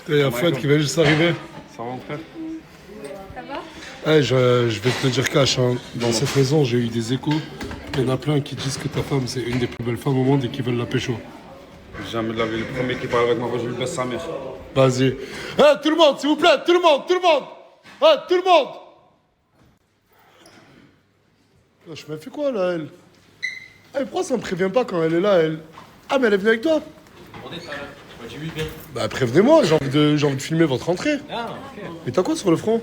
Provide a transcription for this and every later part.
Il y a Fouad qui va juste arriver. Ça va mon frère? Ça va? Je vais te le dire cash, hein. Dans cette maison j'ai eu des échos. Il y en a plein qui disent que ta femme c'est une des plus belles femmes au monde et qui veulent la pécho. Jamais de la vie, le premier qui parle avec moi, je lui baisse sa mère. Vas-y. Tout le monde, s'il vous plaît, tout le monde. Tout le monde. Je me fais quoi là, elle? Pourquoi ça me prévient pas quand elle est là, elle? Ah, mais elle est venue avec toi? Bah prévenez-moi, j'ai envie de filmer votre entrée. Ah, ok. Mais t'as quoi sur le front?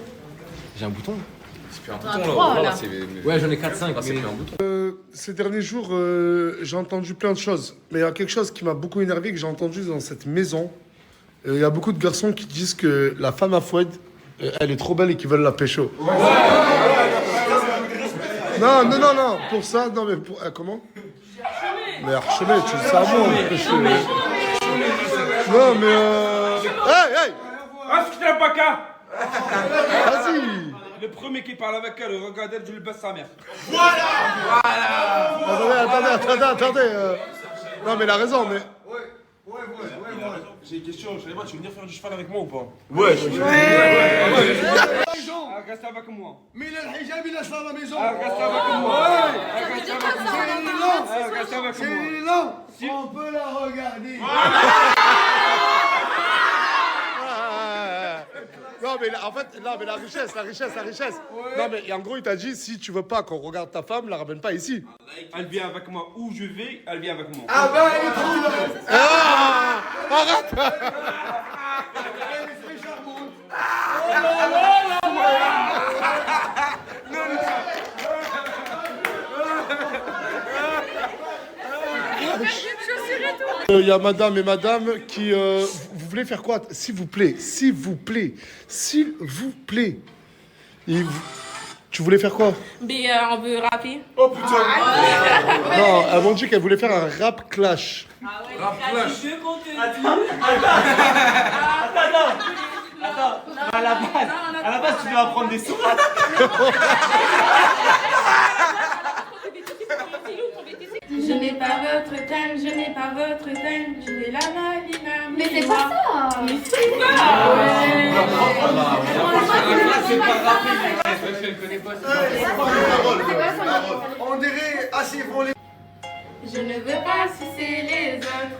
J'ai un bouton. C'est plus un bouton là. Ouais, j'en ai 4-5, mais c'est plus un bouton. Ces derniers jours, j'ai entendu plein de choses. Mais il y a quelque chose qui m'a beaucoup énervé que j'ai entendu dans cette maison. Il y a beaucoup de garçons qui disent que la femme à Fouad, elle est trop belle et qu'ils veulent la pécho. Non. Pour ça, non mais pour... comment? Mais Archemet, tu le sais à moi. Non mais Hey Ah, c'est un baka! Vas-y. Le premier qui parle avec elle, regarde elle, je lui baisse sa mère. Attendez. Non mais il a raison, mais... J'ai une question, je sais pas, tu veux venir faire du cheval avec moi ou pas? Ouais. Ah, reste avec moi. Mais le hijab il lâche à la maison. Ah, reste avec moi. Reste avec moi. Non, on peut la regarder. Non mais en fait, la richesse. Non mais en gros il t'a dit si tu veux pas qu'on regarde ta femme, la ramène pas ici. Elle vient avec moi où je vais, elle vient avec moi. Ah ben elle est trop Arrête. Il y a madame et madame qui... vous voulez faire quoi? S'il vous plaît. Tu voulais faire quoi? Mais on veut rapper. Oh putain. Non, elles m'ont dit qu'elles voulaient faire un rap clash. Rap clash. Attends, à la base, tu dois apprendre des sourates. Je n'ai pas votre time, je n'ai pas votre time, je vais la malina. Mais c'est pas ça. Mais c'est ça. On dirait assez pour les... Je ne veux pas sucer les autres.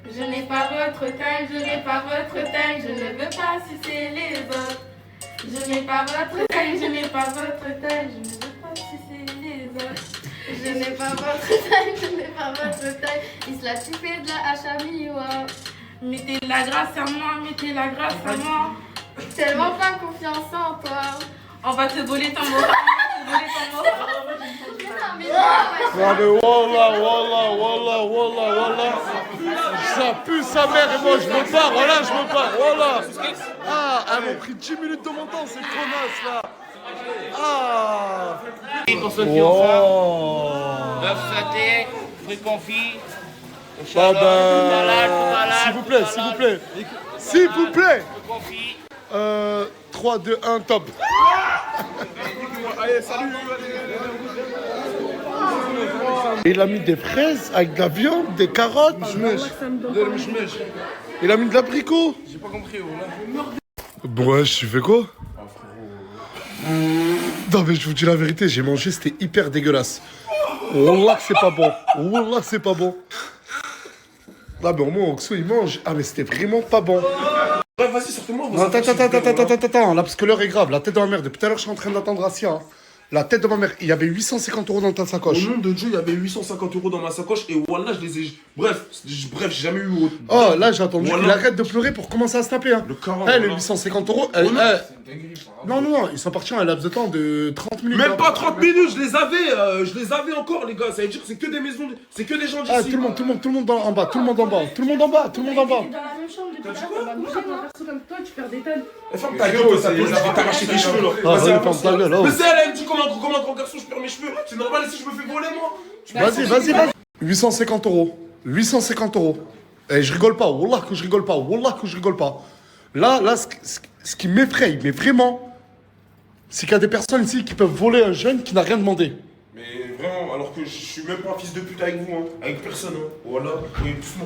Je n'ai pas votre time, je n'ai pas votre time, je ne veux pas sucer les autres. Je n'ai pas votre time, je n'ai pas votre time, je ne veux pas sucer les autres. Je n'ai pas votre taille, je n'ai pas votre taille. Il se l'a chipé de la hache à mi-wa. Mettez la grâce à moi, mettez la grâce à moi. Tellement pas confiance en toi. On va te voler ton mot. Mais non, Non mais wallah. Ça pue sa mère et moi je me pars, voilà. Ah, elles m'ont pris 10 minutes de mon temps, ces connasses là. Ah. Pour ceux qui ont faim, bœuf sauté, fruits confits, S'il vous plaît. confits. 3, 2, 1, top. Allez, salut. Il a mis des fraises avec de la viande, des carottes. Il a mis de l'abricot. J'ai pas compris, Bon, ouais, tu fais quoi? Non, mais je vous dis la vérité, j'ai mangé, c'était hyper dégueulasse. Wallah que c'est pas bon. Non, mais au moins, Oxo, il mange. Ah, mais c'était vraiment pas bon. Ouais, vas-y, sortez-moi. Non, attends, là, parce que l'heure est grave. La tête de ma mère, depuis tout à l'heure, je suis en train d'attendre Asia. Hein. La tête de ma mère, il y avait 850 € dans ta Au sacoche. nom de Dieu, il y avait 850 € dans ma sacoche et voilà, je les ai. Bref, j'ai jamais eu. Oh, là, j'ai attendu Voilà. qu'il arrête de pleurer pour commencer à snapper. Hein. Le 40. Les 850 €, Voilà. Non, ils sont partis en un laps de temps de 30 minutes. Même hein. pas 30 minutes, je les avais encore, les gars. Ça veut dire que c'est que des maisons, c'est que des gens d'ici. Ah, tout le monde en bas. Dans la même chambre depuis tard, on va bouger, moi perso comme toi, tu perds des tonnes. Ferme ta gueule, ça peut t'arracher tes cheveux là. Ah, vas-y, ferme ta gueule, oh. Mais c'est elle, elle me dit comment en tant que garçon je perds mes cheveux. C'est normal si je me fais voler moi. Vas-y. 850 €. 850 €. Et je rigole pas. Wallah que je rigole pas. Là, ce qui m'effraie, mais vraiment, c'est qu'il y a des personnes ici qui peuvent voler un jeune qui n'a rien demandé. Mais vraiment, alors que je suis même pas fils de pute avec vous, hein. Avec personne, hein. Voilà.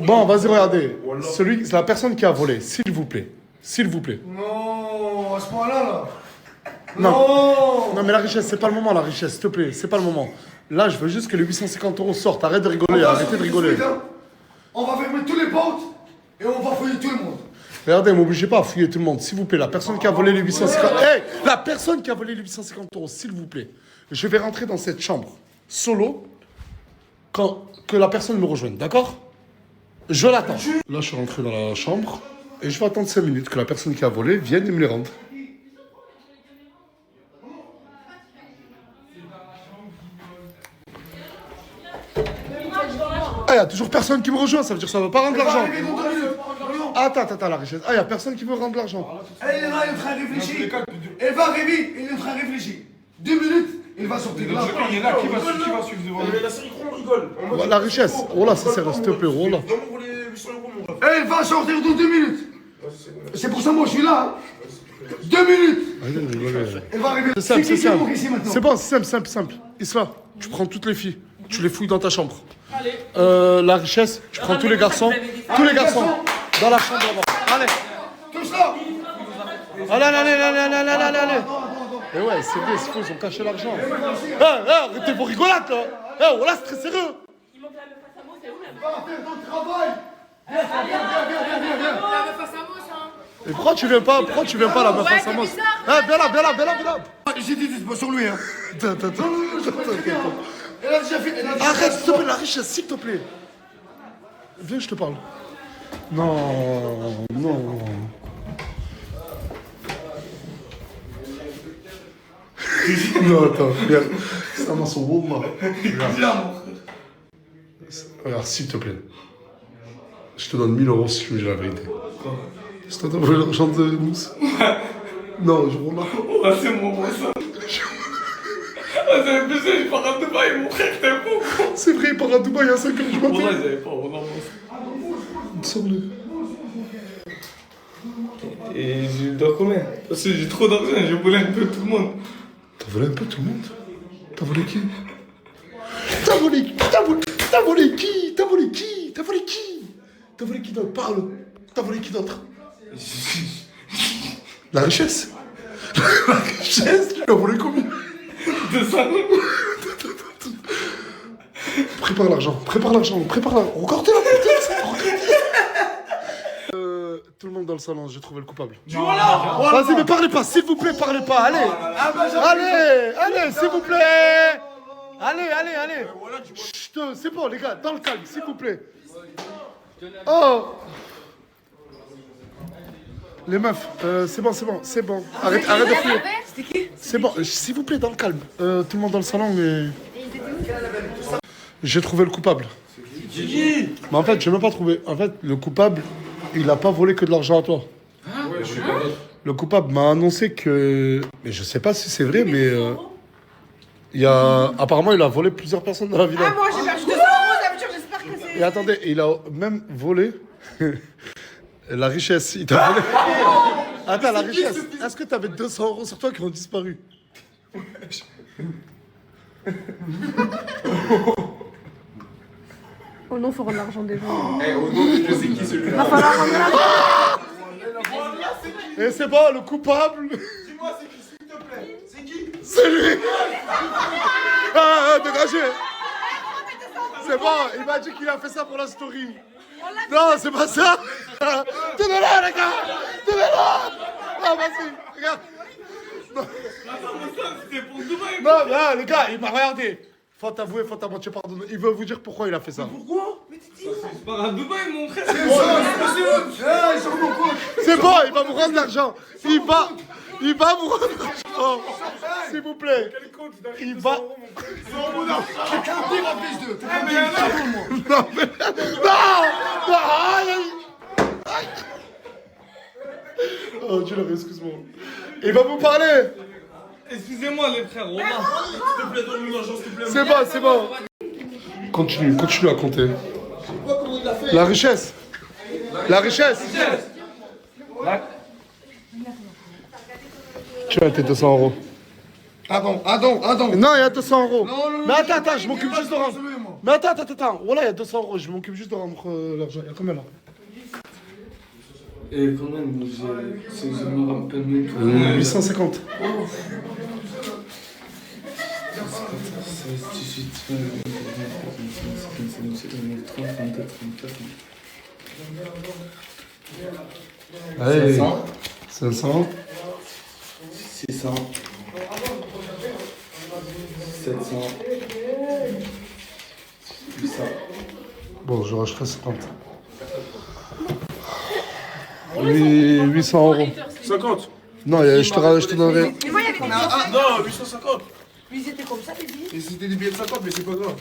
Bon, vas-y, regardez. Voilà. La personne qui a volé, s'il vous plaît, S'il vous plaît. Non, à ce point-là, là. Non. Non, mais la richesse, c'est pas le moment, la richesse, s'il te plaît, c'est pas le moment. Là, je veux juste que les 850 € sortent. Arrête de rigoler, arrêtez de rigoler. On va fermer tous les portes et on va fouiller tout le monde. Regardez, m'obligez pas à fouiller tout le monde, s'il vous plaît. La personne qui a volé les 850... Hey, la personne qui a volé les 850 €, s'il vous plaît. Je vais rentrer dans cette chambre, solo, que la personne me rejoigne, d'accord? Je l'attends. Là, je suis rentré dans la chambre et je vais attendre 5 minutes que la personne qui a volé vienne et me les rende. Ah, y a toujours personne qui me rejoint, ça veut dire que ça va pas rendre l'argent. Attends, la richesse. Ah, y a personne qui veut rendre l'argent. Elle est là, il est en train de réfléchir. Elle va arriver, il est en train de réfléchir. 2 minutes, il va sortir de là. Il est là, qui va suivre devant nous? La série, on rigole. La richesse. Oh là, c'est sérieux, s'il te plaît, oh là. Donne-moi pour les 800 €, mon ref. Elle va sortir dans 2 minutes. C'est pour ça moi je suis là. 2 minutes. Elle va arriver. C'est simple, qui c'est qui simple. manque ici maintenant? C'est bon, c'est simple. Isla, tu prends toutes les filles, tu les fouilles dans ta chambre. La richesse, tu prends tous les garçons dans la chambre là-bas. Allez. Tous là. Allez. Et ouais, c'est vrai, c'est faux, ils ont caché l'argent. Arrêtez vos rigolades là. Voilà, c'est très sérieux. Il manque la meuf face à moi, c'est où la meuf? Va faire ton travail. Viens. La meuf face à moi, ça. Et pourquoi tu viens pas la meuf face à moi? Viens là. J'ai dit pas sur lui, hein. Attends. Elle a déjà fait. Arrête, s'il te plaît, la richesse, s'il te plaît. Viens, je te parle. Non. Non, attends, regarde. Ça m'a son wallah. Regarde, s'il te plaît. Je te donne 1000 € si tu me dis la vérité. Si t'as volé l'argent de Mousse. Non, je wallah. Ah, c'est moi, ça. Ah, j'avais besoin, je pars à Dubaï, mon frère, t'es fou. C'est vrai, il part à Dubaï à 5 h du matin. Wallah, j'avais pas, wallah, Sors-le. Et je dois combien? Parce que j'ai trop d'argent, j'ai volé un peu tout le monde. T'as volé un peu tout le monde? T'as volé qui? T'as volé qui? T'as volé qui d'autre? Parle. T'as volé qui d'autre? La richesse. La richesse, tu as volé combien? 200 €. Prépare l'argent. Regardez la putain, tout le monde dans le salon, j'ai trouvé le coupable. Voilà. Vas-y, mais parlez pas, s'il vous plaît, parlez pas, allez. Allez, s'il vous plaît. Allez. Chut, c'est bon, les gars, dans le calme, s'il vous plaît. Oh. Les meufs, c'est bon. Arrête de fouiller. C'était qui? C'est bon, s'il vous plaît, dans le calme. Tout le monde dans le salon, mais... J'ai trouvé le coupable. Gigi. Mais en fait, j'ai même pas trouvé. En fait, le coupable, il a pas volé que de l'argent à toi. Le coupable m'a annoncé que... Mais je sais pas si c'est vrai, mais... Apparemment, il a volé plusieurs personnes dans la villa. Ah, moi j'ai perdu 200 €, d'habitude, j'espère que c'est. Et attendez, il a même volé la richesse. Il t'a volé... Attends, la richesse. Est-ce que t'avais 200 € sur toi qui ont disparu? Oh non, faut rendre l'argent des gens. Eh, au nom de je sais qui celui-là. Va falloir rendre l'argent. Et c'est bon, le coupable. Dis-moi, c'est qui, s'il te plaît? C'est qui? C'est lui. Dégagez. C'est bon, il m'a dit qu'il a fait ça pour la story. Non, c'est pas ça. Tenez-le, les gars. Ah, vas-y, regarde. C'était pour Dubaï. Non, là, les gars, il m'a regardé. Faut t'avouer, faut t'avouer, pardonner. Il veut vous dire pourquoi il a fait ça. Pourquoi? Je pars à Dubaï, mon frère. C'est bon, il va vous rendre l'argent. Il va vous rendre l'argent. S'il vous plaît. Il va... Non, mais... Non. Aïe. Oh, Dieu, excuse-moi. Il va vous parler. Excusez-moi, les frères, Romain. S'il te plaît, donne-nous l'argent, s'il te plaît. C'est bon. Continue à compter. La richesse. Tiens, tes 200 €. Attends. Non, il y a 200 €. Non. Mais attends, je m'occupe juste de rendre. Mais attends. Voilà, il y a 200 €. Je m'occupe juste de rendre l'argent. Il y a combien là? Et quand même, je me rappelle même pas. 850. 16, 18, 20, 21, 27, 30, 32, 34. Allez. 500. 600. 700. 800. Bon, je rachèterai 50. 800 euros. 50. Non, je te donnerai. Mais moi, il y avait des Non, 850. Mais ils étaient comme ça, les billets. Et c'était des billets de 50, mais c'est pas grave.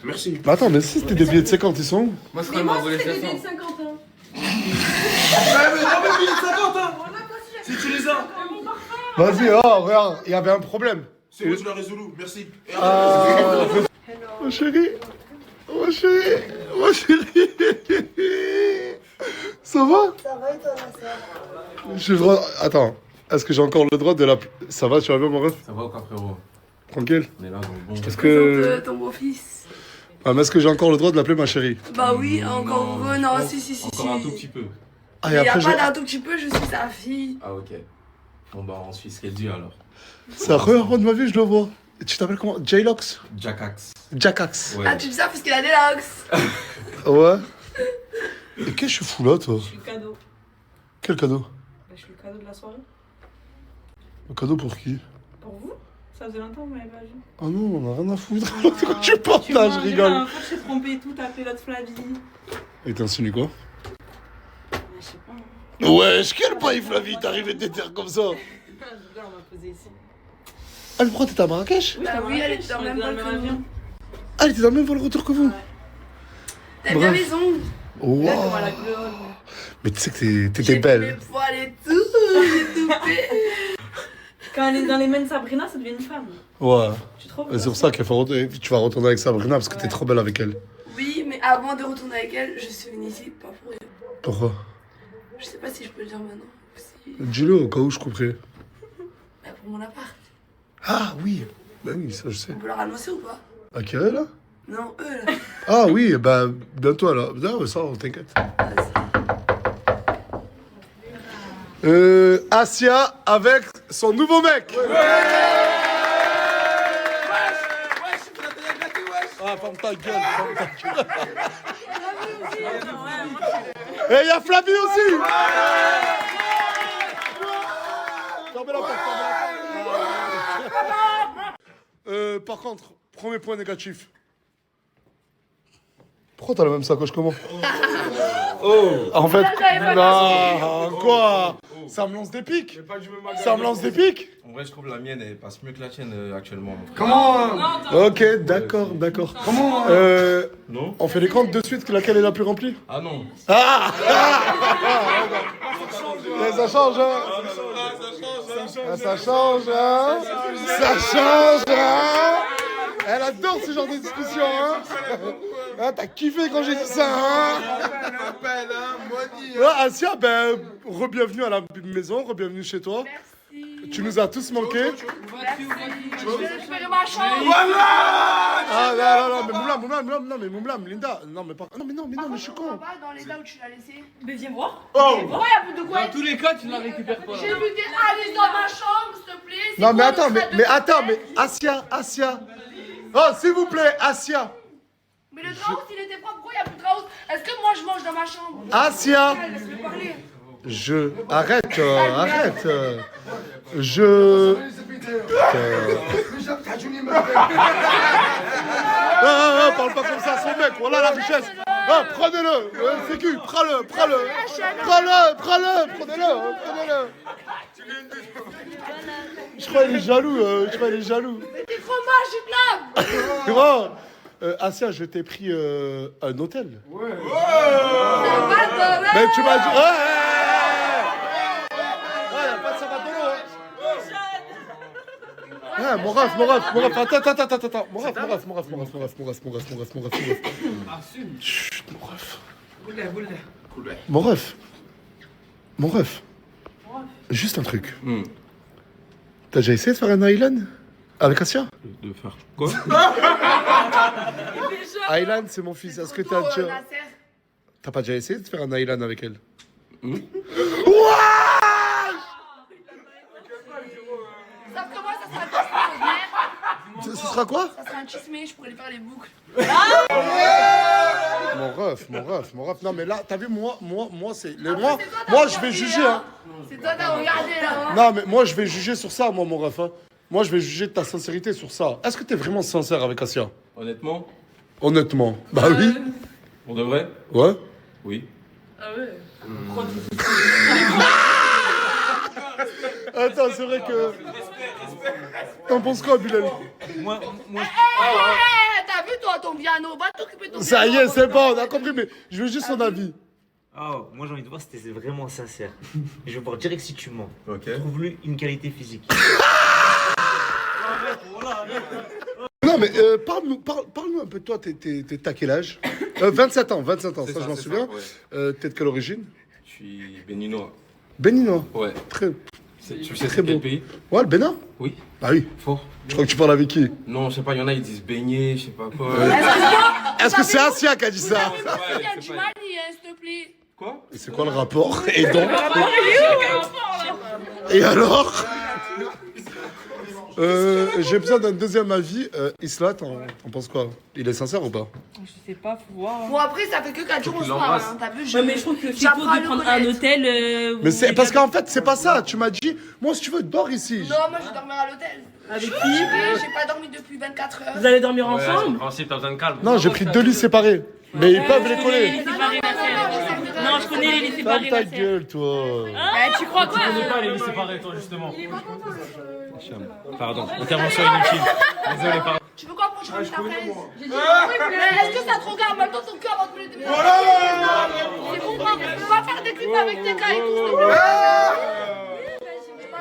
Merci. Mais attends, mais si c'était des billets de 50, ils sont où? Moi, je Mais crois moi, m'a volé c'était des 700. billets de 50 ans. Mais non, mais billets de 50, hein. Si tu les as. Vas-y, oh, regarde, il y avait un problème. C'est bon, tu l'as résolu. Merci. Et Ma chérie, ma chérie, ma chérie. Ça va? Ça va et toi, ma soeur? Attends, est-ce que j'ai encore le droit de la... Ça va, tu vas bien, mon ref? Ça va ou quoi, frérot? Tranquille? On est là dans le bon. Est-ce que... Présente ton beau-fils. Ah, mais est-ce que j'ai encore le droit de l'appeler ma chérie? Bah oui, encore heureux. Non, si. Encore un tout petit peu. Ah, Il et y a après, pas d'un tout petit peu, je suis sa fille. Ah, ok. Bon, bah, on suit ce qu'elle dit alors. c'est la première fois de ma vie, je le vois. Et tu t'appelles comment? J-Lox? Jackax. Jackax. Ouais. Ah, tu dis ça parce qu'il a des lax. Ouais. Et qu'est-ce que je suis fou là, toi? Je suis le cadeau. Quel cadeau? Bah, je suis le cadeau de la soirée. Un cadeau pour qui? Pour vous? Ça faisait longtemps que vous m'avez pas vu. Ah non, on a rien à foutre. Tu parles là, je rigole. La fois que j'ai trompé et tout, t'as appelé l'autre Flavie. Et t'insinues quoi? Mais je sais pas. Hein. Wesh, quel bail, Flavie, t'arrives de terre comme ça? Je rigole, on m'a posé ici. Ah, mais pourquoi t'étais à Marrakech? Bah oui, elle était dans le même vol que nous. Ah, elle était dans le même vol retour que vous? Ouais. T'as bien raison. Wow. Là, comment la gueule. Mais tu sais que t'étais J'ai belle. mes poils et tout. J'ai tout fait. Quand elle est dans les mains de Sabrina, ça devient une femme. Ouais. Tu trouves? Et c'est pour ça qu'elle tu vas retourner avec Sabrina parce que t'es Ouais. trop belle avec elle. Oui, mais avant de retourner avec elle, je suis venue ici, pas pour rien. Pourquoi? Je sais pas si je peux le dire maintenant. Si... Dis-le au cas où je couperai. Bah pour mon appart. Ah oui. Bah oui, ça je sais. On peut leur annoncer ou pas? À quelle heure là? Non, eux là. Ah oui, bah bientôt là. Non, mais ça, on t'inquiète. Asia avec son nouveau mec. Ah, ferme ta gueule, ferme ta gueule. Et il y a Flavie aussi. Fermez la porte, fermez la porte. Par contre, premier point négatif. Pourquoi t'as la même sacoche que moi? En fait, non, quoi? Ça me lance des pics. Ça me lance des pics. En vrai, je trouve la mienne, elle passe mieux que la tienne actuellement. Mon frère. Comment Ok, d'accord, d'accord. Comment Non? On fait les comptes de suite, laquelle est la plus remplie? Ah non. Ah, Mais ça change, hein? Ça change, hein? Ça change, hein? Elle adore ce genre de discussion, hein? Hein, t'as kiffé quand j'ai dit ça, hein? Ouais, Asia, ben, re-bienvenue à la maison, re-bienvenue chez toi. Merci. Tu nous as tous manqué. Je vais récupérer ma chambre. Ah, non, mais Moumlam, Linda. Non, mais pas. Non, mais je suis con. Dans l'état où tu l'as laissé. Mais viens voir. Oh! Pourquoi y a plus de quoi? Dans tous les cas, tu ne la récupères pas. J'ai vu des Alice dans ma chambre, s'il te plaît. C'est Non, mais quoi attends, le stade de mais Asia. Oh, s'il vous plaît, Asia. Mais le Traus, il était propre. Pourquoi y a plus de Traus? Est-ce que moi je mange dans ma chambre? Asia. Laisse-le parler. Arrête. Parle pas comme ça à son mec, voilà la richesse. Ah, prenez-le, sécu, prends-le, prenez-le. Je crois qu'il est jaloux, T'es trop moche, je clame. Gros, Asia, je t'ai pris un hôtel. Mais tu m'as dit... Y'a pas de Sabatolo, hein. Ah, mon ref, attends. Mon ref. Mon ref. Juste un truc. T'as déjà essayé de faire un island avec Asia? De faire quoi? Island, c'est mon fils. Est-ce que t'as déjà... T'as pas déjà essayé de faire un island avec elle? Sauf que moi, ça sera un chisme. Ce sera quoi? Ça sera un chisme, je pourrais lui faire les boucles. Mon ref. Non, mais là, t'as vu, moi, c'est. Après, Moi, c'est toi, t'as moi je vais regardé, juger, hein. hein. C'est toi, t'as regardé là. Hein. Non, mais moi, je vais juger sur ça, moi, mon ref. Hein. Moi, je vais juger de ta sincérité sur ça. Est-ce que t'es vraiment sincère avec Asia? Honnêtement, Honnêtement. Bah oui. on devrait. Ouais. Oui. Ah ouais. Attends, c'est vrai que. T'en penses quoi, Bilal? T'as vu toi ton piano? Va t'occuper de ton Ça y piano. est, c'est bon, on a compris, mais je veux juste son avis. Oh, moi j'ai envie de voir si t'es vraiment sincère. Et je vais voir direct si tu mens. Ok. Trouve-lui une qualité physique. Non, mais parle-nous un peu de toi. T'as quel âge? 27 ans, ça, je m'en souviens. Ouais. T'es de quelle origine? Je suis béninois. Béninois. Ouais. Très. Tu sais Très c'est quel beau. pays? Ouais, le Bénin? Oui. Ah oui. Fort. Je crois que tu parles avec qui? Non, je sais pas, il y en a, ils disent baigner, je sais pas quoi. Est-ce que c'est Asia qui a dit ça? Il y a du Mali, hein, s'il te plaît. Quoi? C'est quoi le rapport? Et donc? Et alors? J'ai besoin d'un deuxième avis. Isla, t'en penses quoi? Il est sincère ou pas? Je sais pas, faut voir. Bon, après, ça fait que 4 jours au soir. Hein. T'as vu, Ouais, mais je trouve que c'est j'apprends tôt à de le prendre un connaître. hôtel. Mais c'est parce qu'en fait, c'est pas ça. Tu m'as dit, moi, si tu veux, dors ici. Non, moi, je dormais à l'hôtel. Avec qui? J'ai pas dormi depuis 24 heures. Vous allez dormir ensemble? Principe, t'as besoin de calme. Non, j'ai pris 2 lits séparés. Mais ils peuvent les coller. Non, je connais les lits Ferme séparés. ta ma sœur. gueule, toi. Tu crois quoi? pas les séparés, toi, justement. Pardon, intervention inutile. Désolé, pardon. Tu veux quoi pour que je revienne après? J'ai dit, est-ce que ça te regarde maintenant ton cœur va te brûler? C'est bon, on va faire des clips avec tes gars et tout, s'il te plaît.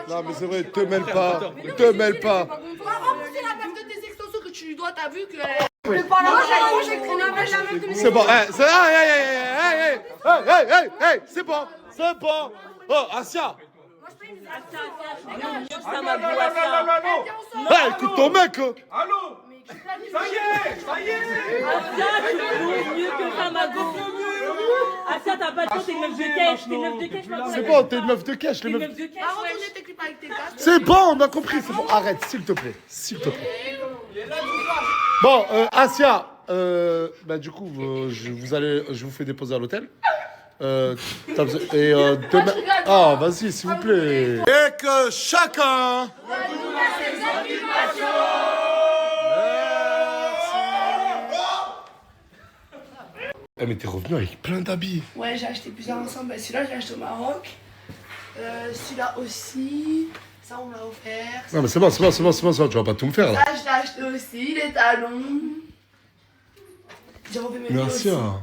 Non, mais c'est vrai, te mêle pas. Te mêle pas. En plus, c'est la meuf de tes extensions que tu lui dois, t'as vu que. Mais pas là, moi j'ai traîné avec la meuf de mes C'est bon, hey, c'est bon. Oh, Asia. Hey, écoute ton mec. Allô? Asia, tu vaux mieux que Famago. Asia, t'as pas de chance, t'es une meuf de cash. C'est bon, t'es une meuf de cash, les T'es une meufs. meuf de cash, Par contre, wesh. on est tes clips avec tes gars. C'est bon, on a compris, c'est bon. Arrête, s'il te plaît. Bon, Asia, bah du coup, je vous fais déposer à l'hôtel. Demain. Ah, vas-y, s'il vous plaît. Et que chacun. Eh, mais t'es revenu avec plein d'habits. Ouais, j'ai acheté plusieurs ensembles. Celui-là, je l'ai acheté au Maroc. Celui-là aussi. Ça, on me l'a offert. Non, mais c'est bon, tu vas pas tout me faire là. Ça, je l'ai acheté aussi. Les talons. J'ai refait mes Mais pieds aussi. Asia,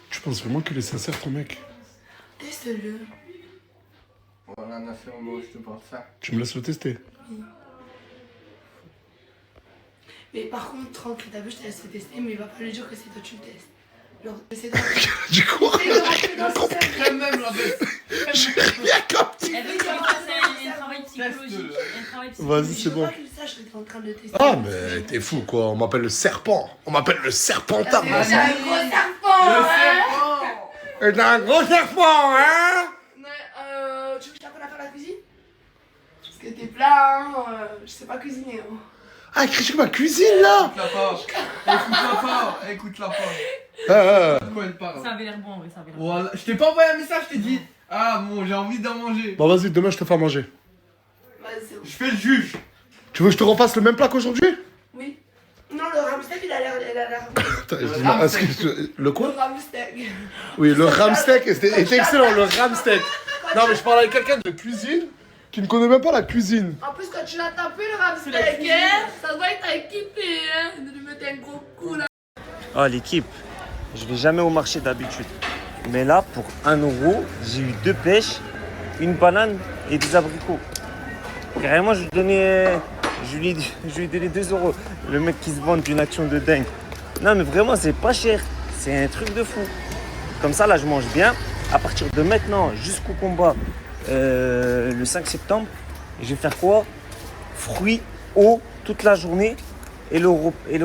tu penses vraiment qu'il est sincère ton mec? Teste-le. On en a fait au mot, je te parle ça. Tu me laisses le tester. Mais par contre, tranquille, t'as vu, je te laisse le tester, mais il va pas lui dire que c'est toi qui le testes. Genre, essaie de. Du coup, Essaie de rentrer dans ce cercle. Quand même, la baisse. j'ai rien compris. Elle veut que c'est un travail psychologique. Vas-y, c'est Je veux bon. pas qu'il sache que t'es en train de le tester. Ah, mais t'es fou quoi, on m'appelle le serpent. On m'appelle le serpentard. C'est un gros serpent, hein. C'est un gros serpent, hein? Ouais, tu veux que je t'apprenne à faire la cuisine? Parce que tes plats, hein, je sais pas cuisiner. Hein. Ah, il critique ma cuisine là. Écoute-la pas. Ah, De quoi elle parle? Ça avait l'air bon, oui, ça avait l'air bon. Voilà. Je t'ai pas envoyé un message, je t'ai dit. Ah bon, j'ai envie d'en manger. Bon, vas-y, demain je te fais à manger. Vas-y, c'est bon. Je fais le juge. Tu veux que je te refasse le même plat qu'aujourd'hui? Oui. Non, le ramsteak, il a l'air. Attends, excuse-moi, le quoi? Le ramsteak. Oui, le ramsteak était excellent, le ramsteak. Non, mais je parle avec quelqu'un de cuisine qui ne connaît même pas la cuisine. En plus, quand tu l'as tapé, le ramsteak, hein, ça doit être équipé, hein, de lui mettre un gros coup là. Oh, l'équipe, je vais jamais au marché d'habitude. Mais là, pour 1 euro, j'ai eu 2 pêches, une banane et des abricots. Carrément, je lui ai donné 2 euros. Le mec qui se vante d'une action de dingue. Non, mais vraiment, c'est pas cher. C'est un truc de fou. Comme ça, là, je mange bien. À partir de maintenant, jusqu'au combat, le 5 septembre, je vais faire quoi? Fruits, eau, toute la journée. Et le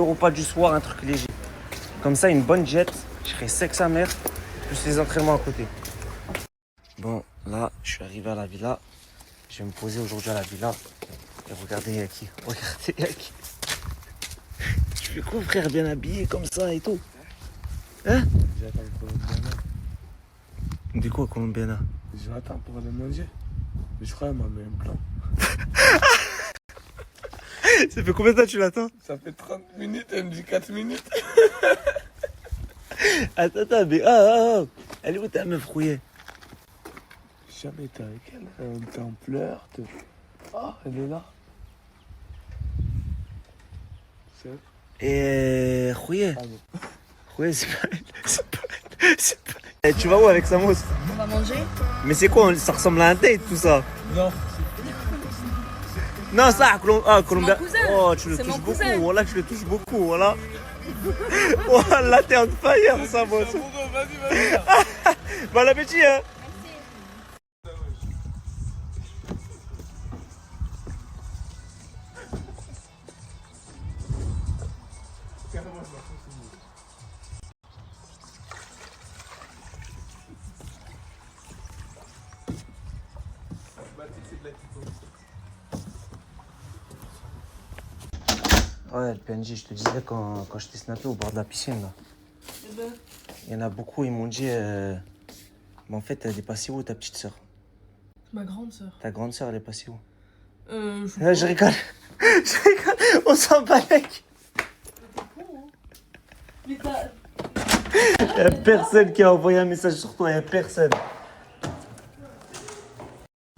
repas du soir, un truc léger. Comme ça, une bonne diète. Je serai sec sa mère, plus les entraînements à côté. Bon, là, je suis arrivé à la villa. Je vais me poser aujourd'hui à la villa. Et regardez, il y a qui. Regardez, il y a qui. Tu fais quoi, frère, bien habillé comme ça et tout? Hein? J'attends Colombiana. De quoi, Colombiana? J'attends pour aller manger. Mais je crois qu'elle m'a mis un plan. Ça fait combien de temps que tu l'attends? Ça fait 30 minutes, elle me dit 4 minutes. Attends, mais elle est où ta meuf rouillée? J'ai jamais été avec elle. Elle était en pleurs. Ah, elle est là. C'est Et rouillée? Ah, bon. Rouillée, c'est pas elle. Et tu vas où avec Samos? On va manger. Mais c'est quoi? Ça ressemble à un date tout ça? Non. Non, ça, Colombia. cousin. Oh, tu le C'est touches mon beaucoup. cousin. Voilà, tu le touches beaucoup. Voilà. Voilà, t'es on fire, Samos. Vas-y. Bon appétit, hein. Ouais, le PNJ, je te disais quand je t'ai snappé au bord de la piscine, là. Il y en a beaucoup, ils m'ont dit... Mais en fait, elle est passée où, ta petite sœur? Ma grande sœur. Ta grande sœur, elle est passée où? Je rigole. Je rigole. On s'en bat avec. Mais t'as... Il n'y a personne qui a envoyé un message sur toi, il n'y a personne.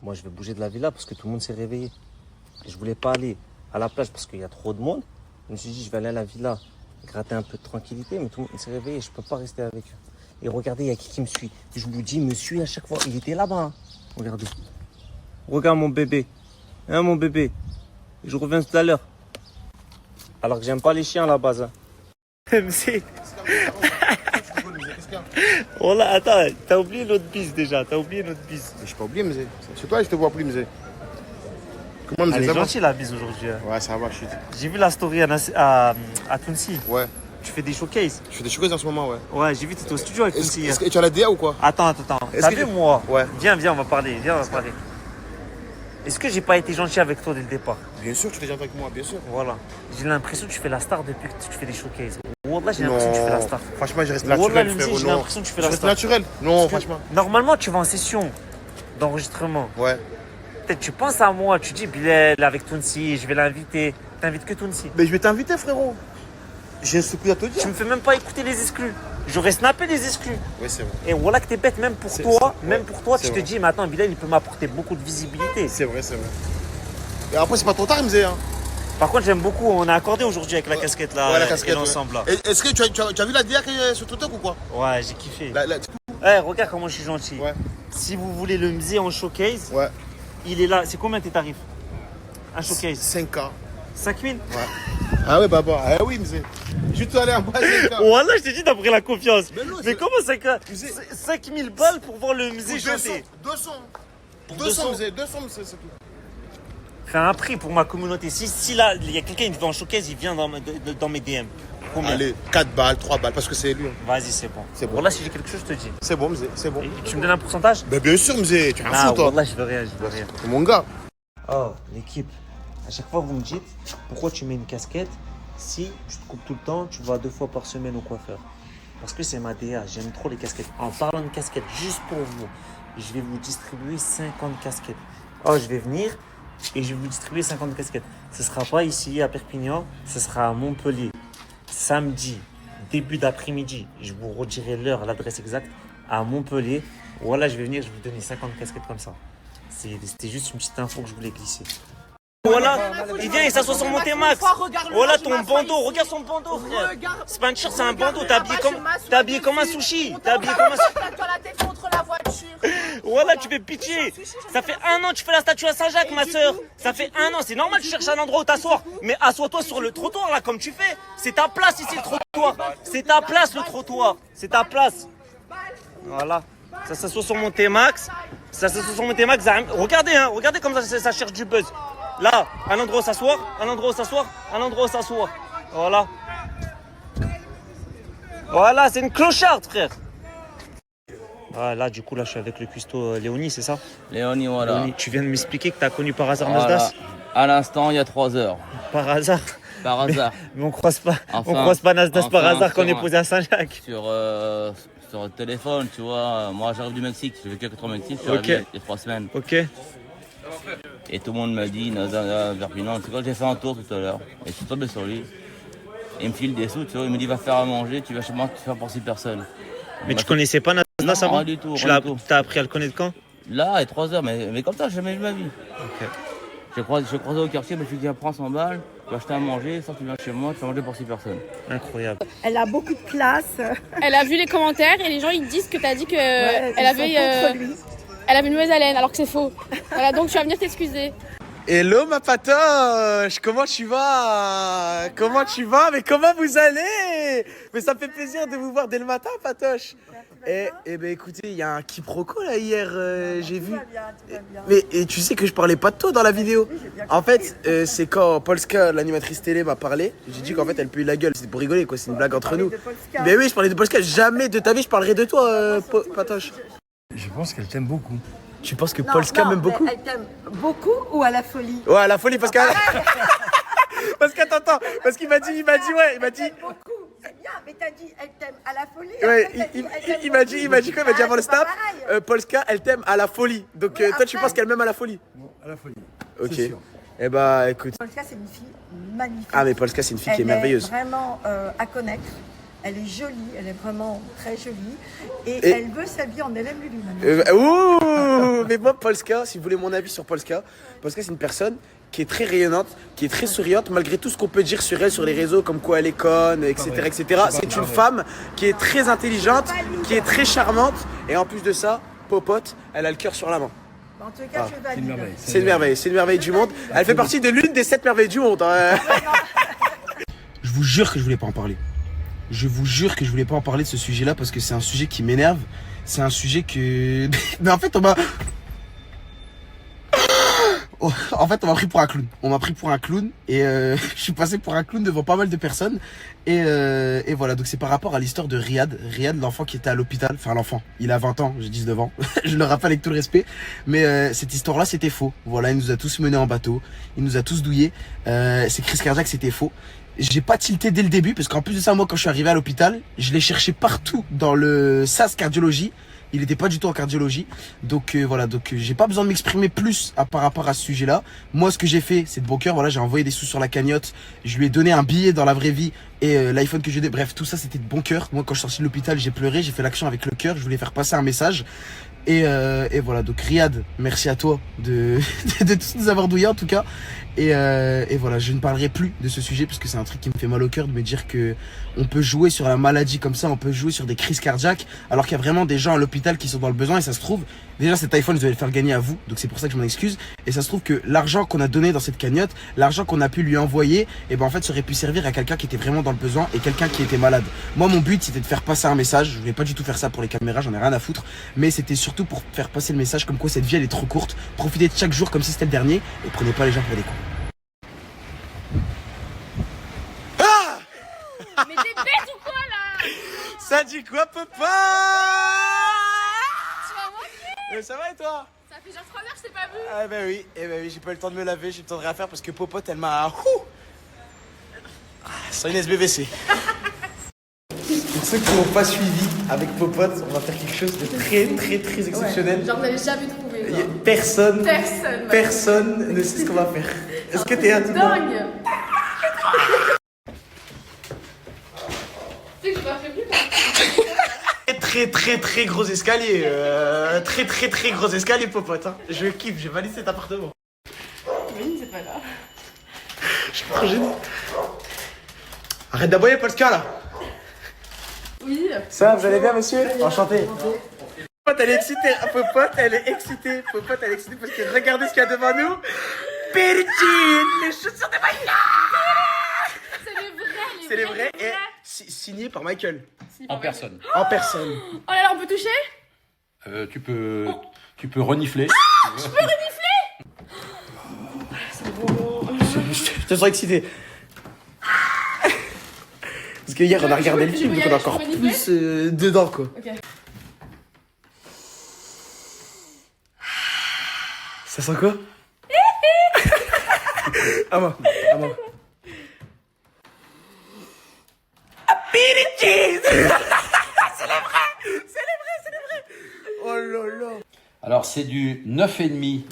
Moi, je vais bouger de la villa parce que tout le monde s'est réveillé. Et je voulais pas aller à la plage parce qu'il y a trop de monde. Je me suis dit, je vais aller à la villa, gratter un peu de tranquillité, mais tout le monde s'est réveillé, je peux pas rester avec eux. Et regardez, il y a qui me suit. Je vous dis, il me suit à chaque fois. Il était là-bas. Hein. Regardez. Regarde mon bébé. Hein, mon bébé. Je reviens tout à l'heure. Alors que j'aime pas les chiens à la base. Hein. MC. Oh là, attends, t'as oublié notre bise déjà. T'as oublié notre bise. Je pas oublié, Mzé. C'est toi, je te vois plus, Mzé. Comment, Mzé? Elle Ça est va? gentille la bise aujourd'hui. Hein. Ouais, ça va, chute. J'ai vu la story à Tounsi. Ouais. Tu fais des showcases. Je fais des showcases en ce moment, ouais. Ouais, j'ai vu, t'étais au studio avec Tounsi hier. Et tu as la DA ou quoi? Attends. T'as vu moi? Ouais. Viens, on va parler. Est-ce que j'ai pas été gentil avec toi dès le départ? Bien sûr, tu t'es gentil avec moi, bien sûr. Voilà. J'ai l'impression que tu fais la star depuis que tu fais des showcases. Wallah, j'ai l'impression que tu fais la star. Franchement, je reste Wallah, naturel, le frérot. j'ai Non. l'impression que tu fais Je la reste star. naturel. Non, Parce que franchement. Normalement, tu vas en session d'enregistrement. Ouais. Peut-être tu penses à moi, tu dis Bilal avec Tounsi, je vais l'inviter. T'invites que Tounsi. Mais je vais t'inviter, frérot. J'ai un secret à te dire. Tu me fais même pas écouter les exclus. J'aurais snappé les exclus. Oui, c'est vrai. Et voilà que t'es bête, même pour toi, tu te vrai. dis, mais attends, Bilal, il peut m'apporter beaucoup de visibilité. C'est vrai. Et après, c'est pas trop tard, Mzé. Hein. Par contre, j'aime beaucoup, on a accordé aujourd'hui avec la casquette là, Ouais, la casquette, et l'ensemble là. Est-ce que tu as vu la DA qui est sur Twitter ou quoi? Ouais, j'ai kiffé. La- Regarde comment je suis gentil. Ouais. Si vous voulez le Mzé en showcase, Ouais. il est là. C'est combien tes tarifs? Un showcase 5K. 5000? Ouais. Ah ouais, bah. Ah oui, Mzé. Je vais te aller en bas, 5K. Voilà, je t'ai dit, t'as pris la confiance. Mais non, Mais c'est- comment 5000 balles pour voir le Pour Mzé chanter? 200. Pour 200, Mzé. 200, Mzé, c'est tout. Fais un prix pour ma communauté. Si là, il y a quelqu'un qui va en showcase, il vient dans mes DM. Combien? Allez, 4 balles, 3 balles, parce que c'est lui. Vas-y, c'est bon. C'est bon. Voilà, si j'ai quelque chose, je te dis. C'est bon, Mzé, c'est bon. Et tu me donnes un pourcentage? Ben bien sûr, Mzé, tu es un Ah, fou, toi. Wallah, je veux rien. C'est mon gars. Oh, l'équipe. À chaque fois, vous me dites pourquoi tu mets une casquette si tu te coupes tout le temps, tu vas 2 fois par semaine au coiffeur. Parce que c'est ma DA, j'aime trop les casquettes. En parlant de casquettes, juste pour vous, je vais vous distribuer 50 casquettes. Oh, je vais venir et je vais vous distribuer 50 casquettes. Ce ne sera pas ici à Perpignan, ce sera à Montpellier. Samedi, début d'après-midi, je vous redirai l'heure, l'adresse exacte, à Montpellier. Voilà, je vais venir, je vais vous donner 50 casquettes comme ça. C'était juste une petite info que je voulais glisser. Voilà, il vient, il s'assoit sur mon T-Max. Voilà ton bandeau, regarde son bandeau, frère. C'est pas un t-shirt, c'est un bandeau. T'es habillé comme un sushi. T'es habillé comme un sushi. Voilà, tu fais pitié. Ça fait 1 an que tu fais la statue à Saint-Jacques, ma soeur. Ça fait 1 an, c'est normal, tu cherches un endroit où t'asseoir. Mais assois-toi sur le trottoir, là, comme tu fais. C'est ta place ici, le trottoir. C'est ta place, le trottoir. C'est ta place. Voilà. Ça s'assoit sur mon T-Max. Regardez, hein, regardez comme ça cherche du buzz. Là, un endroit où s'asseoir, un endroit où s'asseoir, un endroit où s'asseoir. Voilà. Voilà, c'est une clocharde, frère. Ah, là, du coup, là, je suis avec le cuistot Léonie, c'est ça? Léonie, voilà. Léonie, tu viens de m'expliquer que tu as connu par hasard Voilà. Nasdas? À l'instant, il y a 3 heures. Par hasard? Par hasard. Mais on croise pas, Enfin, on croise pas Nasdas par enfin, hasard quand on est sur- posé à Saint-Jacques. Sur le téléphone, tu vois. Moi, j'arrive du Mexique. J'ai vécu 4 ans au Mexique. Je suis Ok. arrivé il y a 3 semaines. Ok. Et tout le monde m'a dit, Nasdas, Perpignan. C'est quoi, j'ai fait un tour tout à l'heure. Et je suis tombé sur lui. Il me file des sous, tu vois. Il me dit, va faire à manger. Tu vas chez moi, tu fais pour 6 personnes. Mais tu connaissais pas Nasdas avant? Rien du tout. Tu Rien du tout. t'as appris à le connaître quand? Là, et 3 heures, mais comme ça, j'ai jamais vu ma vie. Ok. Je croisé au quartier, je me suis dit, prends 100 balles, tu vas acheter à manger, ça tu viens chez moi, tu vas manger pour 6 personnes. Incroyable. Elle a beaucoup de classe. Elle a vu les commentaires et les gens ils disent que t'as dit que Ouais, elle avait une mauvaise haleine alors que c'est faux. Voilà, donc tu vas venir t'excuser. Hello ma patoche, comment tu vas? Comment tu vas? Mais comment vous allez? Mais ça me fait plaisir de vous voir dès le matin, patoche. Eh ben écoutez, il y a un quiproquo là hier, j'ai vu. Mais et tu sais que je parlais pas de toi dans la vidéo. En fait, c'est quand Polska, l'animatrice télé, m'a parlé. J'ai dit qu'en fait elle pue la gueule. C'est pour rigoler quoi, c'est une blague entre nous. Mais oui, je parlais de Polska. Jamais de ta vie je parlerai de toi, patoche. Je pense qu'elle t'aime beaucoup. Tu penses que Polska m'aime beaucoup? Elle t'aime beaucoup ou à la folie? Ouais, à la folie parce qu'elle. Parce qu'attends, parce qu'il m'a dit, beaucoup, c'est bien, mais t'as dit elle t'aime à la folie. Ouais, après, t'as dit, elle t'aime il m'a dit quoi? Il m'a dit avant le c'est pas snap, pareil. Polska, elle t'aime à la folie. Donc Oui, toi, tu après- penses qu'elle m'aime à la folie? À la folie. Ok. C'est sûr. Eh bah écoute. Polska, c'est une fille magnifique. Ah mais Polska, c'est une fille qui est merveilleuse. Elle est vraiment à connaître. Elle est jolie, elle est vraiment très jolie. Et elle veut s'habiller en LM Lulu maintenant. Ouh. Mais moi, Polska, si vous voulez mon avis sur Polska, Polska, c'est une personne qui est très rayonnante, qui est très souriante, malgré tout ce qu'on peut dire sur elle sur les réseaux, comme quoi elle est conne, etc. etc. C'est une femme qui est très intelligente, qui est très charmante, et en plus de ça, popote, elle a le cœur sur la main. En tout cas, je valide. C'est une merveille du monde. Elle fait partie de l'une des 7 merveilles du monde. Je vous jure que je voulais pas en parler. Je vous jure que je voulais pas en parler de ce sujet-là parce que c'est un sujet qui m'énerve. C'est un sujet que... Mais en fait, on m'a pris pour un clown. On m'a pris pour un clown et je suis passé pour un clown devant pas mal de personnes. Et voilà, donc c'est par rapport à l'histoire de Riyad. Riyad, l'enfant qui était à l'hôpital. Enfin, l'enfant, il a 20 ans, j'ai 19 ans. Je le rappelle avec tout le respect. Mais cette histoire-là, c'était faux. Voilà, il nous a tous menés en bateau. Il nous a tous douillés. Ces crises cardiaques, c'était faux. J'ai pas tilté dès le début parce qu'en plus de ça, moi quand je suis arrivé à l'hôpital, je l'ai cherché partout dans le SAS cardiologie. Il était pas du tout en cardiologie. Donc voilà, donc j'ai pas besoin de m'exprimer plus par rapport à ce sujet-là. Moi ce que j'ai fait, c'est de bon cœur, voilà, j'ai envoyé des sous sur la cagnotte, je lui ai donné un billet dans la vraie vie et l'iPhone que j'ai donné, bref, tout ça c'était de bon cœur. Moi quand je suis sorti de l'hôpital, j'ai pleuré, j'ai fait l'action avec le cœur, je voulais faire passer un message. Et voilà, donc Riyad, merci à toi de tous nous avoir douillés en tout cas. Et voilà, je ne parlerai plus de ce sujet parce que c'est un truc qui me fait mal au cœur de me dire que on peut jouer sur la maladie comme ça, on peut jouer sur des crises cardiaques alors qu'il y a vraiment des gens à l'hôpital qui sont dans le besoin et ça se trouve, déjà cet iPhone, je vais le faire gagner à vous, donc c'est pour ça que je m'en excuse. Et ça se trouve que l'argent qu'on a donné dans cette cagnotte, l'argent qu'on a pu lui envoyer, et ben en fait ça aurait pu servir à quelqu'un qui était vraiment dans le besoin et quelqu'un qui était malade. Moi mon but c'était de faire passer un message, je voulais pas du tout faire ça pour les caméras, j'en ai rien à foutre, mais c'était surtout pour faire passer le message comme quoi cette vie elle est trop courte, profitez de chaque jour comme si c'était le dernier et prenez pas les gens pour des cons. Mais t'es bête ou quoi là? Ça dit quoi papa? Tu vas manquer? Ça va et toi? Ça fait genre 3 heures que je t'ai pas vu. Ah bah oui, j'ai pas eu le temps de me laver, j'ai eu le temps de rien faire parce que Popote elle m'a... C'est une SBVC. Pour ceux qui m'ont pas suivi avec Popote, on va faire quelque chose de très exceptionnel. Ouais, genre vous n'avez jamais trouvé. Personne Personne ne sait ce qu'on va faire. Est-ce que t'es à tout dingue. Tu sais que je m'en fais plus Très gros escalier. Très gros escalier, Popote. Hein. Je kiffe, j'ai validé cet appartement. Oui, c'est pas là. Je suis trop gêné. Arrête d'aboyer, Polska, là. Oui. Ça, vous allez bien, monsieur? Enchanté. Popote, elle est excitée. Popote, elle est excitée. Popote, elle est excitée parce que regardez ce qu'il y a devant nous. Pericine, les chaussures de Michael. C'est les vrais. Et signé par Michael. En personne. En personne. Oh là là, on peut toucher? Tu peux renifler. Je peux renifler? C'est bon. Je te sens excité. Parce que hier on a regardé le film, donc on est encore plus dedans quoi. Ok. sent quoi? À moi. C'est les vrais. Oh là là. Alors, c'est du 9,5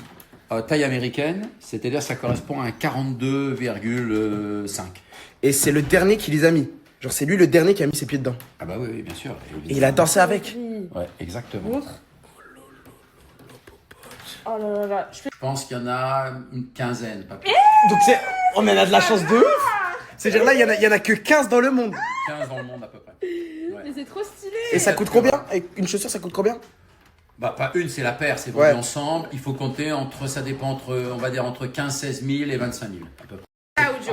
taille américaine, c'est-à-dire ça correspond à un 42,5. Et c'est le dernier qui les a mis. Genre, c'est lui le dernier qui a mis ses pieds dedans. Ah bah oui, bien sûr. Et il a dansé avec. Ouais, exactement. Montre. Oh là là là. Je pense qu'il y en a une quinzaine, pas plus. Donc c'est... Oh mais on a de la chance de ouf. C'est-à-dire là, il y en a que 15 dans le monde. 15 dans le monde à peu près. Mais c'est trop stylé. Et ça coûte combien? Une chaussure, ça coûte combien? Bah pas une, c'est la paire, c'est vendu ensemble. Il faut compter ça dépend on va dire entre 15-16 000 et 25 000 à peu près.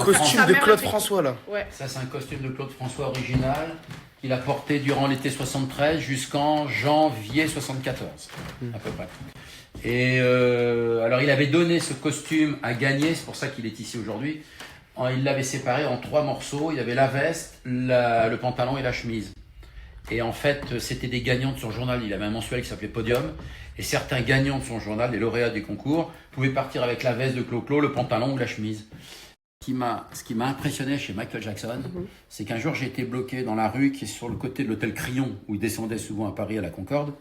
Costume de Claude François là. Ouais. Ça c'est un costume de Claude François original qu'il a porté durant l'été 73 jusqu'en janvier 74 à peu près. Et alors il avait donné ce costume à gagner, c'est pour ça qu'il est ici aujourd'hui. Il l'avait séparé en 3 morceaux, il y avait la veste, le pantalon et la chemise. Et en fait, c'était des gagnants de son journal. Il avait un mensuel qui s'appelait Podium. Et certains gagnants de son journal, les lauréats des concours, pouvaient partir avec la veste de Clo-Clo, le pantalon ou la chemise. Ce qui m'a impressionné chez Michael Jackson, c'est qu'un jour, j'ai été bloqué dans la rue qui est sur le côté de l'hôtel Crillon, où il descendait souvent à Paris à la Concorde.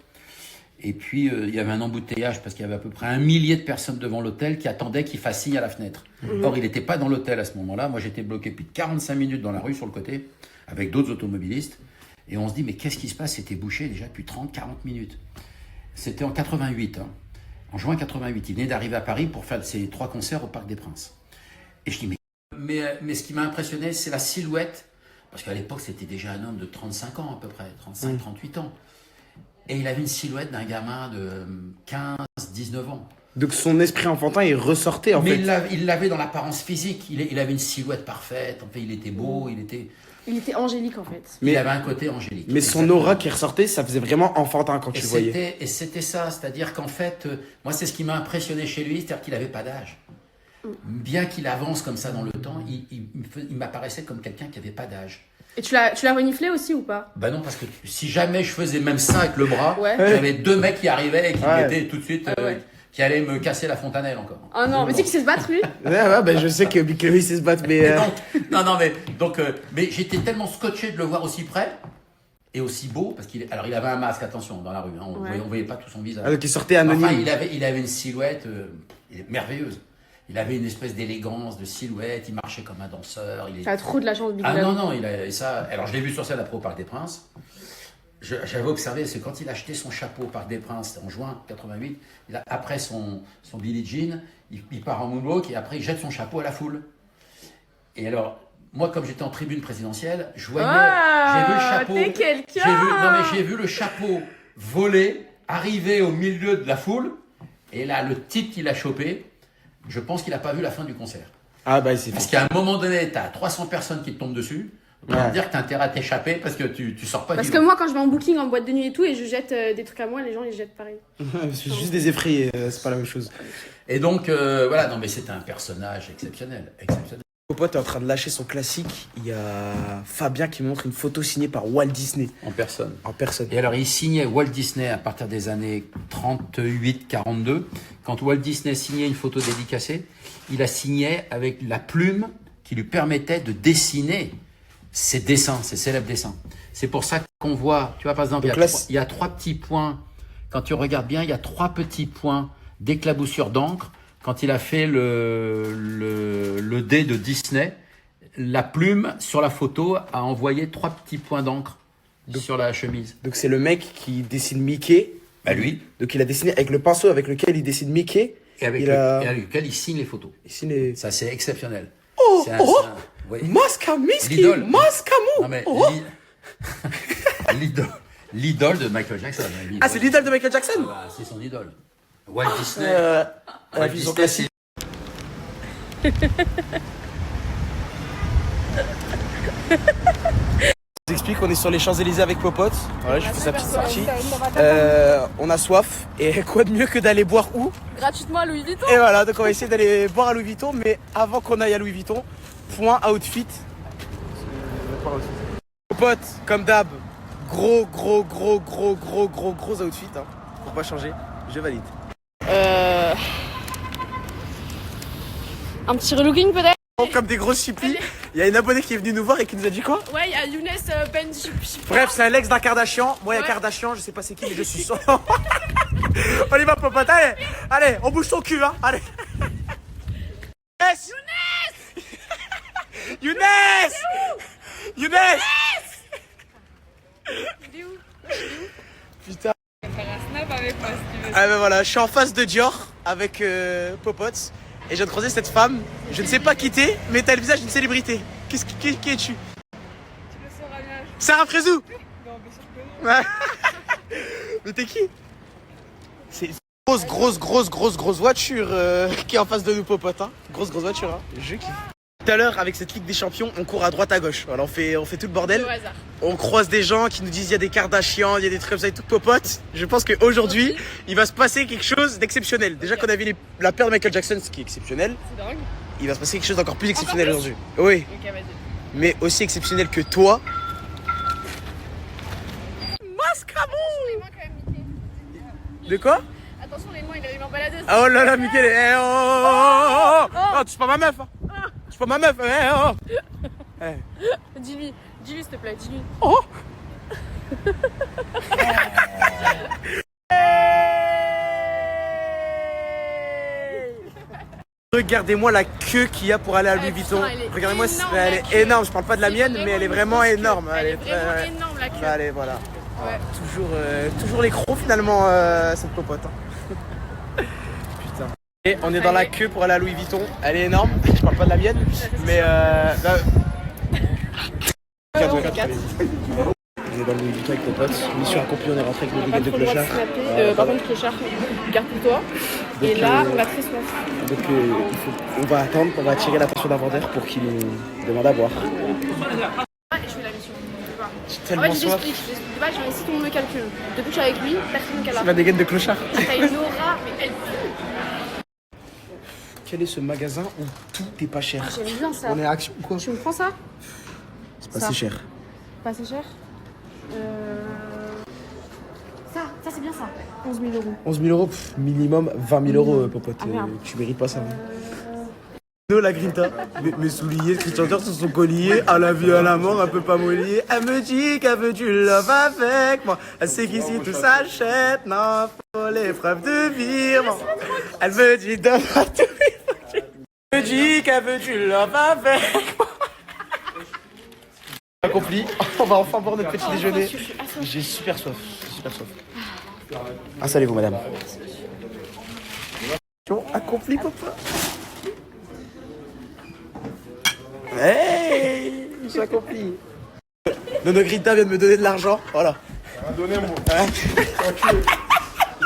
Et puis, il y avait un embouteillage parce qu'il y avait à peu près 1 millier de personnes devant l'hôtel qui attendaient qu'il fasse signe à la fenêtre. Or, il n'était pas dans l'hôtel à ce moment-là. Moi, j'étais bloqué plus de 45 minutes dans la rue sur le côté, avec d'autres automobilistes. Et on se dit, mais qu'est-ce qui se passe? C'était bouché déjà depuis 30-40 minutes. C'était en 88, en juin 88. Il venait d'arriver à Paris pour faire ses 3 concerts au Parc des Princes. Et je dis, mais ce qui m'a impressionné, c'est la silhouette. Parce qu'à l'époque, c'était déjà un homme de 35 ans à peu près, 35-38 ans. Et il avait une silhouette d'un gamin de 15-19 ans. Donc son esprit enfantin est ressorti en fait. Mais il l'avait dans l'apparence physique. Il avait une silhouette parfaite. En fait, il était beau, il était angélique en fait. Mais il avait un côté angélique. Mais son aura qui ressortait, ça faisait vraiment enfantin quand tu voyais. Et c'était ça, c'est-à-dire qu'en fait, moi c'est ce qui m'a impressionné chez lui, c'est-à-dire qu'il n'avait pas d'âge. Bien qu'il avance comme ça dans le temps, il m'apparaissait comme quelqu'un qui n'avait pas d'âge. Et tu l'as reniflé aussi ou pas? Bah non, parce que si jamais je faisais même ça avec le bras, j'avais 2 mecs qui arrivaient et qui mettaient tout de suite, qui allaient me casser la fontanelle encore. Oh non, mais tu sais qu'il sait se battre lui? Ouais, je sais que Big Levy sait se battre, mais... mais j'étais tellement scotché de le voir aussi près et aussi beau, parce il avait un masque, attention, dans la rue, on voyait pas tout son visage. Alors qu'il sortait anonyme. Enfin, il avait une silhouette merveilleuse. Il avait une espèce d'élégance, de silhouette, il marchait comme un danseur. Ça a trop de la chance, Big Levy. Ah non, alors je l'ai vu sur scène après au Parc des Princes. J'avais observé, c'est quand il a acheté son chapeau au Parc des Princes en juin 88, après son Billie Jean, il part en moonwalk et après il jette son chapeau à la foule. Et alors, moi comme j'étais en tribune présidentielle, je voyais, j'ai vu le chapeau, t'es quelqu'un. j'ai vu le chapeau voler, arriver au milieu de la foule, et là le type qu'il a chopé, je pense qu'il n'a pas vu la fin du concert. Ah bah c'est parce qu'à un moment donné, tu as 300 personnes qui te tombent dessus. On va dire que tu as intérêt à t'échapper parce que tu sors pas. Parce que moi, quand je vais en booking, en boîte de nuit et tout, et je jette des trucs à moi, les gens ils jettent pareil. C'est juste des effrayés, c'est pas la même chose. Et donc, voilà, non mais c'était un personnage exceptionnel. Popote est en train de lâcher son classique. Il y a Fabien qui montre une photo signée par Walt Disney. En personne. Et alors, il signait Walt Disney à partir des années 38-42. Quand Walt Disney signait une photo dédicacée, il la signait avec la plume qui lui permettait de dessiner ses dessins, ses célèbres dessins. C'est pour ça qu'on voit, tu vois, par exemple, il y a 3 petits points. Quand tu regardes bien, il y a 3 petits points d'éclaboussure d'encre. Quand il a fait le dé de Disney, la plume sur la photo a envoyé 3 petits points d'encre sur la chemise. Donc c'est le mec qui dessine Mickey. Bah lui. Donc il a dessiné avec le pinceau avec lequel il dessine Mickey. Et avec lequel il signe les photos. Ça c'est exceptionnel. Mascamisky, Mascamou. Non mais l'idole de Michael Jackson. Ah c'est l'idole de Michael Jackson. C'est son idole. Walt Disney. La vision classique. Je vous explique, on est sur les Champs-Élysées avec Popote. Voilà, je fais sa petite sortie. On a soif. Et quoi de mieux que d'aller boire où? Gratuitement à Louis Vuitton. Et voilà, donc on va essayer d'aller boire à Louis Vuitton. Mais avant qu'on aille à Louis Vuitton, point outfit. Popote, comme d'hab, gros outfit. Hein. Faut pas changer. Je valide. Un petit relooking peut-être. Comme des grosses chippies. Il y a une abonnée qui est venue nous voir et qui nous a dit quoi? Ouais, il y a Younes Ben Bref, c'est un l'ex d'un Kardashian. Moi, il y a Kardashian, je sais pas c'est qui, mais je suis son. On y va, popote. Allez, allez, on bouge ton cul, hein. Allez. Yes. Younes. Younes. Il est où? Putain. Faire un snap avec moi si tu veux. Ah ben voilà, je suis en face de Dior avec Popote. Et je viens de croiser cette femme. Je ne sais pas qui t'es, mais t'as le visage d'une célébrité. Qui es-tu? Tu le sauras bien. Sarah Frézou. Non, bien sûr que non. Ouais. Mais t'es qui? C'est une grosse voiture qui est en face de nous, Popote. Hein. Grosse voiture, hein. Je kiffe. Tout à l'heure, avec cette Ligue des Champions, on court à droite à gauche. Voilà, on fait tout le bordel. Au hasard. On croise des gens qui nous disent il y a des Kardashians, il y a des trucs comme ça et tout. Popote, je pense qu'aujourd'hui, il va se passer quelque chose d'exceptionnel. Déjà qu'on a vu la paire de Michael Jackson, ce qui est exceptionnel. C'est dingue. Il va se passer quelque chose d'encore plus exceptionnel Encore aujourd'hui. Oui. Ok, vas-y. Mais aussi exceptionnel que toi. Mascamon. Les mains quand même, Mickey. De quoi? Attention, les mains, il a les mains baladeuses. Ah oh là là, Mickaël, oh, touche pas ma meuf, hein. Touche pas ma meuf, Dis-lui, s'il te plaît, dis-lui. Oh. Regardez-moi la queue qu'il y a pour aller à Louis Vuitton. Regardez-moi, elle est énorme. Je parle pas de la mienne, mais elle est vraiment énorme. Elle est vraiment énorme la queue. Allez, voilà. Ouais. Toujours les crocs finalement, cette popote. Hein. Putain. Et on est dans la queue pour aller à Louis Vuitton. Elle est énorme. Je parle pas de la mienne, mais On est dans le Louis Vuitton avec nos potes. Mission accomplie, on est rentré avec nos dégaines de clochard. Par contre, clochard, garde pour toi. Et là, on a très soif. Donc on va attendre, on va attirer l'attention d'un vendeur pour qu'il nous demande à boire. Et je fais la mission. J'ai En tellement fait, je soif. t'explique. De base, si tout le monde me calcule. Depuis que je suis avec lui, personne ne calcule. C'est ma dégaine de clochard. T'as une aura, mais elle pue. Quel est ce magasin où tout est pas cher? J'aime bien ça. On est à Action ou quoi? Tu me prends ça? C'est pas si cher. Pas assez cher? Ça c'est bien ça. 11 000 euros. 11 000 euros, minimum 20 000 euros, popote. Ah, merde. Tu mérites pas ça. Nono la Grinta, mes souliers, Christian Dior sur son collier, à la vie, à la mort, un peu pas mollier. Elle me dit qu'elle veut du love avec moi. Elle sait qu'ici tout s'achète, non, faut les preuves de vie. Elle me dit donne à tout. Elle me dit qu'elle veut du love avec moi. Accompli, on va enfin boire notre petit déjeuner. J'ai super soif, Installez-vous, madame. Accompli, papa. Hey, mission accompli. Nono Grita vient de me donner de l'argent, voilà. Donnez-moi.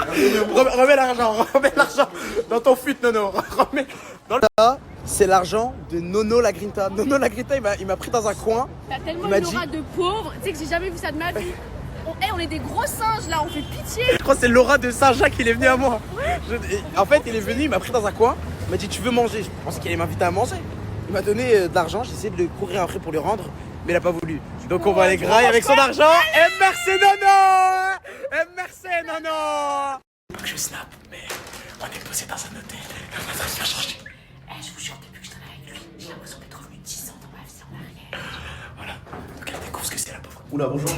Remets l'argent dans ton fut, Nono. Remets. Là, c'est l'argent de Nono la Grinta. Nono la Grinta, il m'a pris dans un coin. T'as tellement Il m'a une dit- aura de pauvre. Tu sais que j'ai jamais vu ça de ma vie. On est des gros singes là, on fait pitié. Je crois que c'est Laura de Saint-Jacques qui est venu à moi. En fait, il est venu, il m'a pris dans un coin. Il m'a dit tu veux manger? Je pensais qu'il allait m'inviter à manger. Il m'a donné de l'argent, j'ai essayé de le courir après pour le rendre, mais il a pas voulu. Donc on va aller grailler avec son argent. Et merci Nono. Et merci Nono. Donc je snap, mais on est posé dans un hôtel. On va bien changer. Je vous jure, depuis que je traîne avec lui, j'ai l'impression d'être revenu 10 ans dans ma vie en arrière. Voilà. Donc elle découvre ce que c'est la pauvre. Oula, bonjour.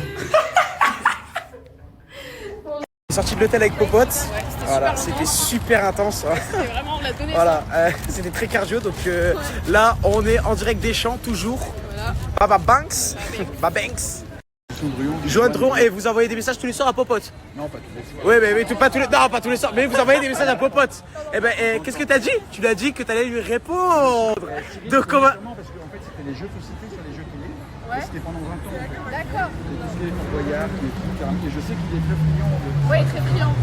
On est sorti de l'hôtel avec Popote. Voilà, c'était super intense. C'est vraiment, on l'a donné. Voilà, c'était très cardio. Donc là, on est en direct des champs, toujours. Voilà. Baba Banks. Baba Banks. Joanne Drouon, et vous envoyez des messages tous les soirs à Popote? Non, pas tous les soirs. Oui, mais pas tous les... Non, pas tous les soirs, mais vous envoyez des messages à Popote. Et ben, qu'est-ce que t'as dit? Tu lui as dit que t'allais lui répondre. Donc comment... Parce qu'en fait, c'était les jeux sociétés sur les jeux télé. Ouais. Et c'était pendant 20 ans. En fait. D'accord. Et tout ce qui est Fort Boyard, qui est tout, et je sais qu'il est très friand de Ouais, très brillant.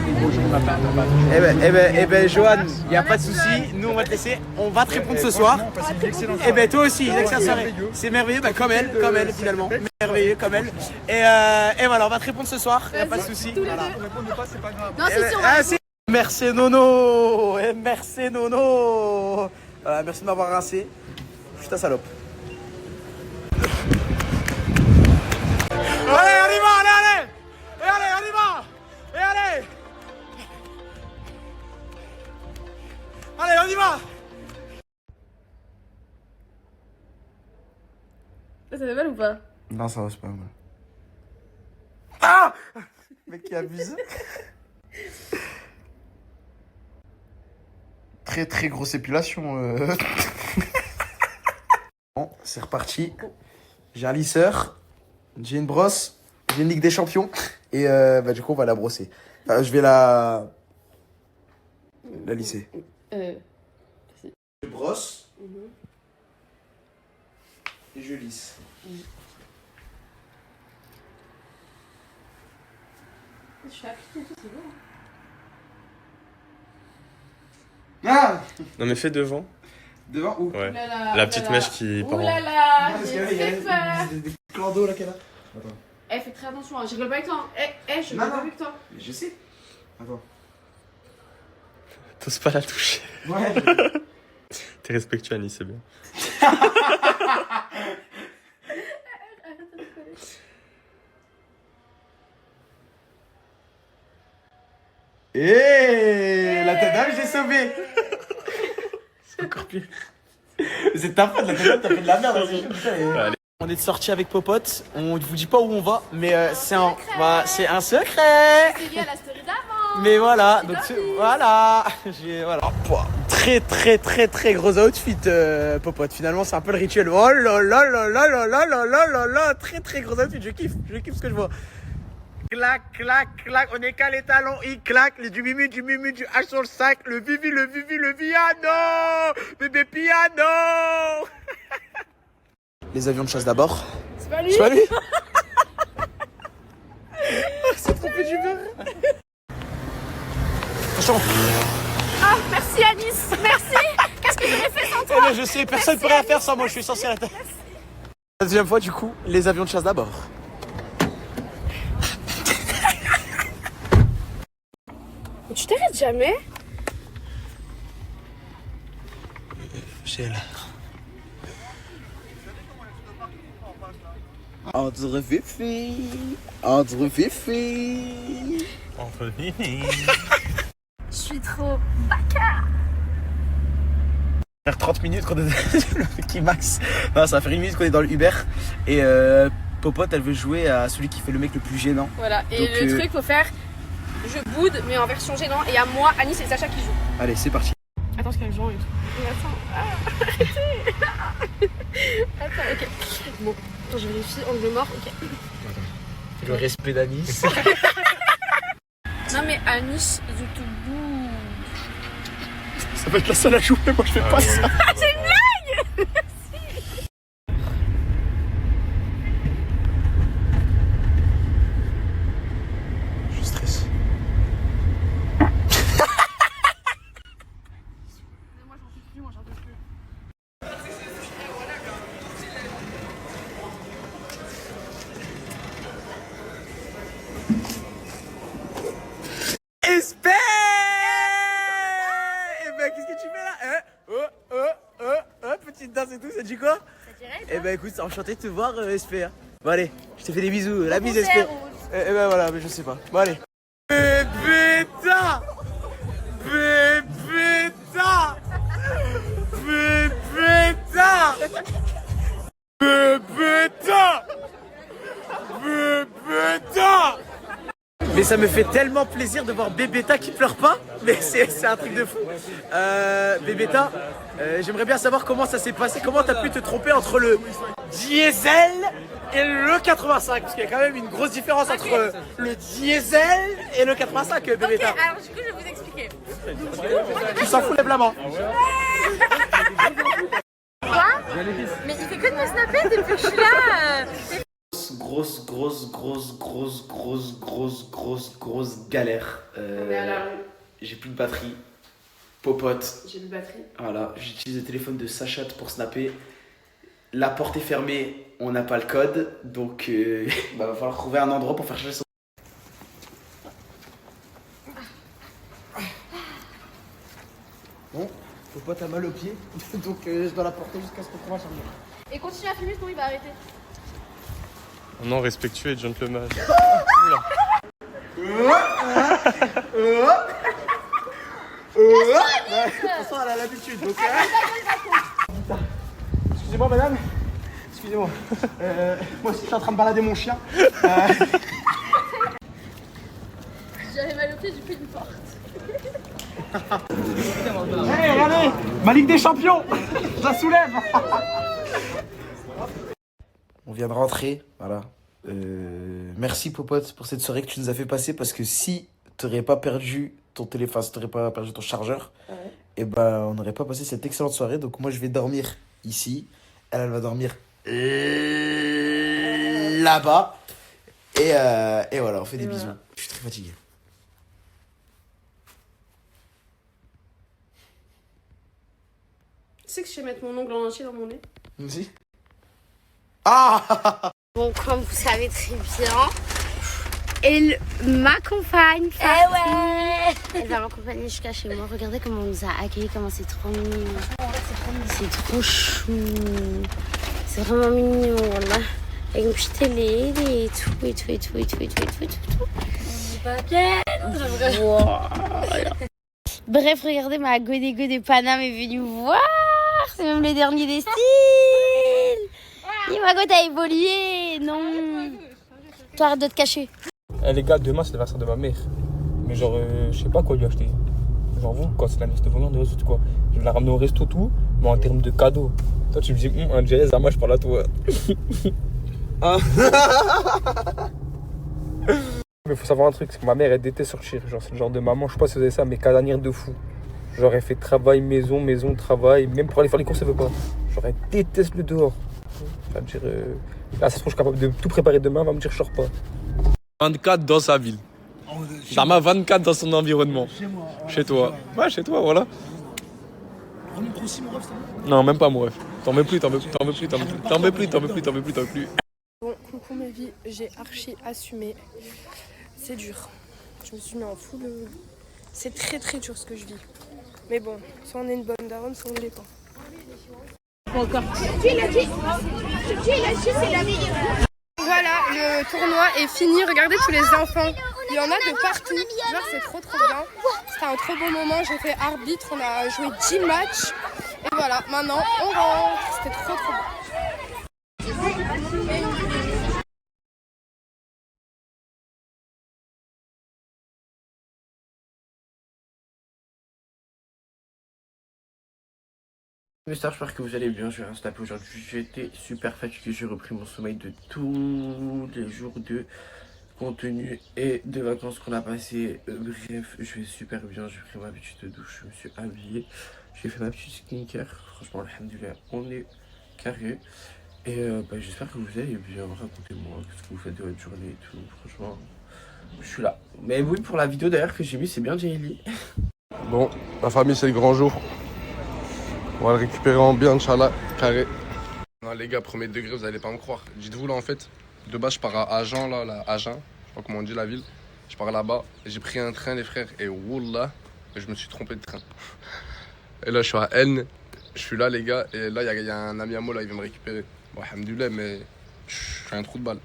des gros jours de matin. Eh ben, Joanne, y a pas de souci. Nous, on va te laisser. On va te répondre ce soir. Eh ben, toi aussi, excellente soirée. C'est merveilleux, bah, comme elle, finalement. Merveilleux, comme elle. Et voilà, on va te répondre ce soir. Y a pas de souci. Voilà. C'est pas grave. Non, si, on va. Merci Nono. Et merci Nono. Voilà, merci de m'avoir rincé. Putain, salope. Allez, on y va, allez. Et allez, on y va. Et allez. Allez, on y va. Ça fait mal ou pas? Non, ça va, c'est pas mal. Ah! Mec qui abuse. Très très grosse épilation. Bon, c'est reparti. J'ai un lisseur, j'ai une brosse, j'ai une Ligue des Champions. Et du coup, on va la brosser. Enfin, je vais la lisser. Je brosse. Et je lisse. Je fais appliquer tout, c'est bon. Ah! Non mais fais devant. Devant où? Ouais. Oulala, La petite mèche qui part Ouh en... là là, Parce j'ai qu'il y a fait peur. des clans d'eau là qu'elle a. Attends. Eh, fais très attention, hein. Je rigole pas avec toi. Hein. Je rigole pas avec toi. Mais je sais. Attends. T'oses pas la toucher. Ouais. T'es respectueux Annie, c'est bien. Et la tête d'âme, j'ai sauvé. C'est encore pire. C'est ta faute, la tête d'âme, t'as fait de la merde. On est sorti avec Popote. On vous dit pas où on va, mais c'est un secret. C'est lié à la story d'avant. Mais voilà, donc voilà. Très très très très gros outfit, Popote. Finalement, c'est un peu le rituel. Oh là là là là là là là là là là. Très très gros outfit. Je kiffe ce que je vois. Clac, clac, clac, on est qu'à les talons, il claque, du mimi, du H sur le sac, le vivi, le piano, bébé piano. Les avions de chasse d'abord. C'est pas lui. C'est pas lui. C'est trop peu du beurre. Attention. Ah, merci Anis, merci. Qu'est-ce que j'aurais fait sans toi? Eh ben, je sais, personne ne peut rien faire sans moi, je suis censé à la tête. La deuxième fois, du coup, les avions de chasse d'abord. Tu t'arrêtes jamais? J'ai là. Entre Fifi. Je suis trop bacard. Faire 30 minutes qu'on est qui max. Non, ça va faire 1 minute qu'on est dans le Uber. Et Popote, elle veut jouer à celui qui fait le mec le plus gênant. Voilà, et donc, le truc, faut faire je boude, mais en version gênant. Et à moi, Anis et Sacha qui jouent. Allez, c'est parti. Attends, je calme Jean et tout. Arrêtez. Attends, ok. Bon, attends, je vérifie, angle mort, ok. Le respect d'Anis. Non, mais Anis, je te boude. Ça va être la seule à jouer, moi je fais pas ça. C'est une blague. Je stresse. Espère. Eh ben, qu'est-ce que tu fais là, hein? Petite danse et tout, ça dit quoi? Ça dirait, Eh ben écoute, enchanté de te voir, Espère. Bon allez, je te fais des bisous, la bise Espère. Eh ben voilà, mais je sais pas. Bon allez. Bébéta. Bébéta. Bébéta. Bébéta. Bébéta. Mais ça me fait tellement plaisir de voir Bébéta qui pleure pas. Mais c'est un truc de fou. Bébéta, j'aimerais bien savoir comment ça s'est passé. Comment t'as pu te tromper entre le diesel et le 85. Parce qu'il y a quand même une grosse différence entre le diesel et le 85, Bébéta. Ok, alors du coup, je vais vous expliquer. Tu s'en fous les blamants. Quoi? Mais il fait que de me snapper depuis que je suis là. Grosse galère. J'ai plus de batterie. Popote. J'ai plus de batterie. Voilà, j'utilise le téléphone de Sacha pour snapper. La porte est fermée, on n'a pas le code, donc va falloir trouver un endroit pour faire charger son. Bon, Popote a mal au pied, donc je dois la porter jusqu'à ce qu'on trouve un chargeur. Et continue à filmer, sinon il va arrêter. Non, respectueux et gentleman. De toute façon, elle a l'habitude, donc... Excusez-moi, madame. excusez-moi. Moi aussi, je suis en train de balader mon chien. J'avais mal au pied, j'ai fait une porte. Hey, regardez, ma Ligue des Champions, je la soulève. On vient de rentrer, voilà. Merci Popote pour cette soirée que tu nous as fait passer parce que si t'aurais pas perdu ton téléphone, si t'aurais pas perdu ton chargeur, et ben on n'aurait pas passé cette excellente soirée. Donc moi je vais dormir ici, elle va dormir là-bas et voilà, on fait des bisous. Je suis très fatigué. Tu sais que je sais mettre mon ongle en entier dans mon nez? Si. Ah. Bon, comme vous savez très bien, elle m'accompagne. Eh ouais. Elle va m'accompagner jusqu'à chez moi. Regardez comment on nous a accueillis, comment c'est trop mignon. C'est trop chou. C'est vraiment mignon, voilà. Avec une petite télé et tout. Voilà. Bref, regardez, ma Godego de Paname est venue voir. C'est même le dernier des styles. Et ma gote a évolué. Non. Toi, arrête de te cacher. Eh les gars, demain c'est l'anniversaire de ma mère. Mais genre, je sais pas quoi lui acheter. Genre vous, quand c'est l'anniversaire de vos mères, de resto, quoi. Je vais la ramener au resto tout, mais en termes de cadeaux. Toi tu me dis, André, Zama, je parle à toi. Ah. Mais faut savoir un truc, c'est que ma mère elle déteste sortir. Genre c'est le genre de maman, je sais pas si vous avez ça, mais casanière de fou. Genre elle fait travail, maison, travail, même pour aller faire les courses elle veut pas. Genre elle déteste le dehors. Ça veut dire, là ça se trouve je suis capable de tout préparer demain, elle va me dire je sors pas. 24 dans sa ville. Zama 24 dans son environnement. Chez moi. Chez toi. Ouais, chez toi, voilà. Non, même pas mon ref. T'en veux plus. Bon, coucou mes vies, j'ai archi assumé. C'est dur. Je me suis mis en full. C'est très très dur ce que je vis. Mais bon, soit on est une bonne daronne, soit on ne l'est pas. Voilà, le tournoi est fini. Regardez tous les enfants. Il y en a de partout. Genre, c'est trop bien. C'était un trop bon moment. J'ai fait arbitre. On a joué 10 matchs. Et voilà, maintenant, on rentre. C'était trop bien. J'espère que vous allez bien, je vais se taper aujourd'hui. J'étais super fatigué, j'ai repris mon sommeil de tous les jours de contenu et de vacances qu'on a passé. Bref, je vais super bien, j'ai pris ma petite douche, je me suis habillé, j'ai fait ma petite skincare. Franchement, alhamdoulilah, on est carré. Et j'espère que vous allez bien, racontez-moi ce que vous faites de votre journée et tout. Franchement, je suis là. Mais oui, pour la vidéo d'ailleurs que j'ai mis, c'est bien Jaylee. Bon, la famille, c'est le grand jour. On va le récupérer en bien, Inch'Allah, carré. Non, les gars, premier degré, vous allez pas me croire. Dites-vous, là, en fait, de base, je pars à Agen, là, Agen. Je sais pas comment on dit la ville. Je pars là-bas. J'ai pris un train, les frères, et wallah, je me suis trompé de train. Et là, je suis à N. Je suis là, les gars, et là, il y a un ami à moi, là, il vient me récupérer. Bon, alhamdoulilah, mais je suis un trou de balle.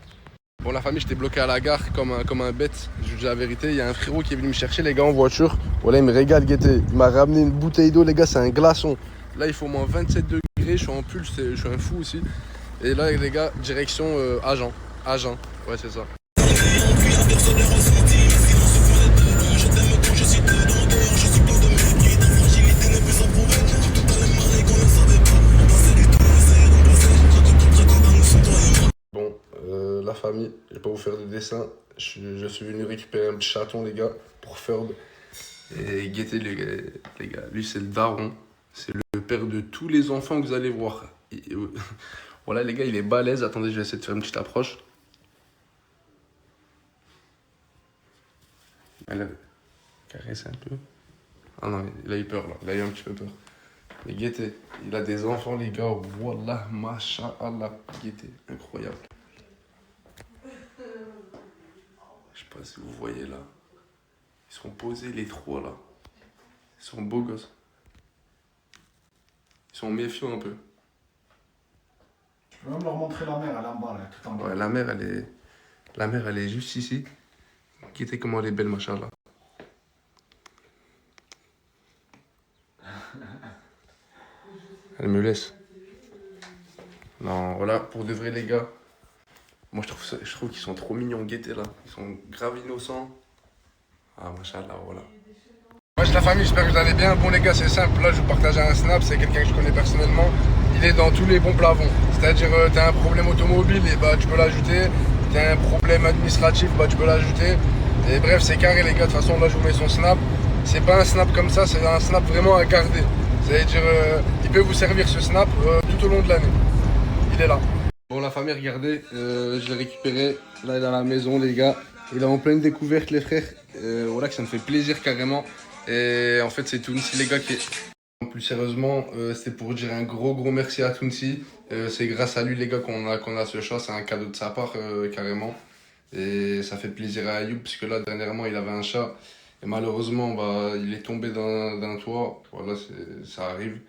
Bon, la famille, j'étais bloqué à la gare comme un bête. Je vous dis la vérité, il y a un frérot qui est venu me chercher, les gars, en voiture. Voilà, il me régale, guettez. Il m'a ramené une bouteille d'eau, les gars, c'est un glaçon. Là, il faut au moins 27 degrés, je suis en pull, je suis un fou aussi. Et là, les gars, direction Agen. Agen, ouais, c'est ça. Bon, la famille, je vais pas vous faire de dessin. Je suis venu récupérer un petit chaton, les gars, pour Ferb. Et guettez, les gars, lui, c'est le daron. C'est le père de tous les enfants que vous allez voir. Voilà, les gars, il est balèze. Attendez, je vais essayer de faire une petite approche. Elle caresse un peu. Ah non, il a eu peur, là. Il a eu un petit peu peur. Mais guettez, il a des enfants, les gars. Wallah, masha'Allah. Guettez, incroyable. Je sais pas si vous voyez là. Ils sont posés, les trois, là. Ils sont beaux gosses. Ils sont méfiants un peu. Je peux même leur montrer la mère, elle est en bas, là, tout en bas. Ouais, la mère, elle est juste ici. Quittez comment elle est belle, machallah. Elle me laisse. Non, voilà, pour de vrai, les gars. Moi, je trouve qu'ils sont trop mignons, guettés là. Ils sont grave innocents. Ah, machallah, voilà. Wesh la famille, j'espère que vous allez bien. Bon les gars, c'est simple, là je vous partage un snap, c'est quelqu'un que je connais personnellement. Il est dans tous les bons plafonds. C'est-à-dire, t'as un problème automobile, et bah tu peux l'ajouter. T'as un problème administratif, bah tu peux l'ajouter. Et bref, c'est carré les gars, de toute façon là je vous mets son snap. C'est pas un snap comme ça, c'est un snap vraiment à garder. C'est-à-dire, il peut vous servir ce snap tout au long de l'année. Il est là. Bon la famille, regardez, je l'ai récupéré. Là il est dans la maison les gars. Il est en pleine découverte les frères. Voilà que ça me fait plaisir carrément. Et en fait c'est Tounsi les gars qui est... Plus sérieusement, c'était pour dire un gros merci à Tounsi. C'est grâce à lui les gars qu'on a ce chat, c'est un cadeau de sa part carrément. Et ça fait plaisir à Ayoub puisque là dernièrement il avait un chat. Et malheureusement bah, il est tombé d'un toit, voilà ça arrive.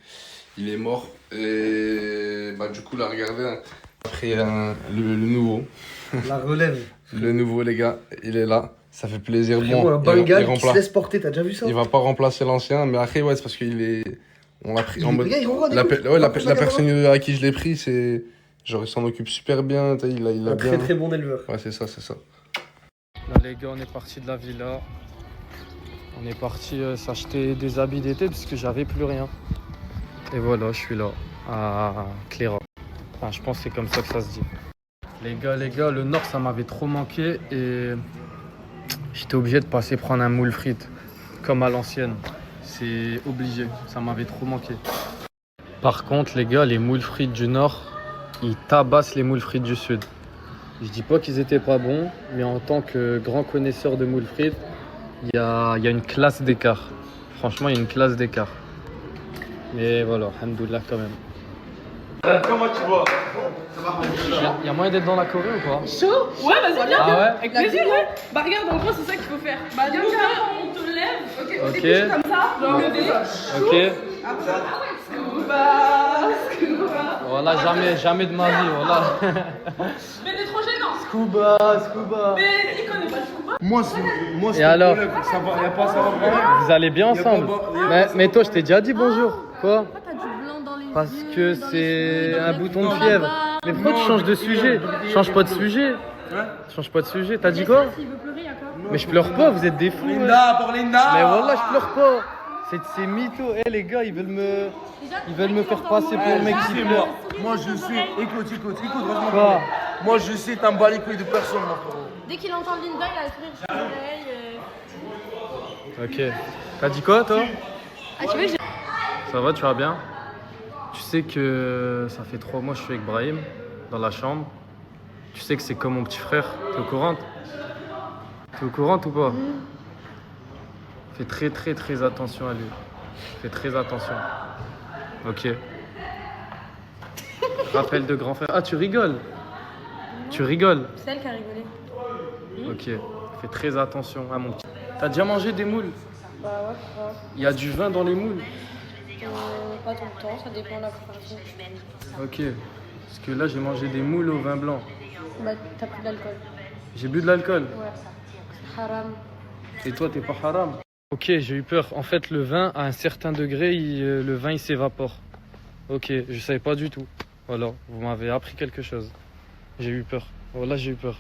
Il est mort et bah, du coup là regardez, hein, après le nouveau. La relève. Le nouveau les gars, il est là. Ça fait plaisir. Bon, un Bengal qui se laisse porter, t'as déjà vu ça? Il va pas remplacer l'ancien, mais après, ouais, c'est parce qu'il est. On l'a pris en mode. La personne à qui je l'ai pris, c'est. Genre, il s'en occupe super bien. Il a un bien. Très bon éleveur. Ouais, c'est ça. Là, les gars, on est parti de la villa. On est parti s'acheter des habits d'été puisque j'avais plus rien. Et voilà, je suis là, à Cléra. Enfin, je pense que c'est comme ça que ça se dit. Les gars, le nord, ça m'avait trop manqué et. J'étais obligé de passer prendre un moule frites, comme à l'ancienne. C'est obligé, ça m'avait trop manqué. Par contre, les gars, les moules frites du Nord, ils tabassent les moules frites du Sud. Je dis pas qu'ils étaient pas bons, mais en tant que grand connaisseur de moules frites, il y a une classe d'écart. Franchement, il y a une classe d'écart. Mais voilà, alhamdoulilah quand même. Comment tu vois? Il y a moyen d'être dans la Corée ou pas? Chaud? Ouais, vas-y, viens, Ah viens. ouais? Avec plaisir, ouais. Bah, regarde, en gros, c'est ça qu'il faut faire. Bah, viens, on te lève. Ok, on t'écoute comme ça. Genre, le dé. Ok. Scuba. Voilà, jamais de ma vie, voilà. Mais t'es trop gênant. Scuba. Mais il connaît pas Scuba. Moi, Et alors? ça va, y a pas ça va vraiment. Vous allez bien ensemble? Mais toi, je t'ai déjà dit bonjour. Quoi? Parce que c'est un bouton de fièvre. Mais pourquoi tu changes de sujet? Change pas de sujet. Change pas de sujet. T'as dit quoi? Mais je pleure pas, vous êtes des fous. Linda, pour Linda. Mais voilà, je pleure pas. C'est mytho. Eh les gars, ils veulent me faire passer pour le mec qui pleure. Moi je suis. Écoute, heureusement. Quoi? Moi je sais, t'en bats les couilles de personne, mon frérot. Dès qu'il entend Linda, il a le sourire sur l'oreille. Ok. T'as dit quoi toi? Ah, tu veux, j'ai. Ça va, tu vas bien? Tu sais que ça fait 3 mois que je suis avec Brahim dans la chambre. Tu sais que c'est comme mon petit frère. T'es au courant? T'es au courant ou pas? Fais très attention à lui. Fais très attention. Ok. Rappel de grand frère. Ah, tu rigoles? Tu rigoles? C'est elle qui a rigolé. Ok. Fais très attention à mon petit. T'as déjà mangé des moules? Bah ouais. Il y a du vin dans les moules? Pas tout le temps, ça dépend de la préparation. Ok. Parce que là, j'ai mangé des moules au vin blanc. Bah, t'as pris de l'alcool. J'ai bu de l'alcool? Ouais. C'est haram. Et toi, t'es pas haram? Ok, j'ai eu peur. En fait, le vin, à un certain degré, le vin, il s'évapore. Ok, je savais pas du tout. Voilà, vous m'avez appris quelque chose. J'ai eu peur. Voilà, j'ai eu peur.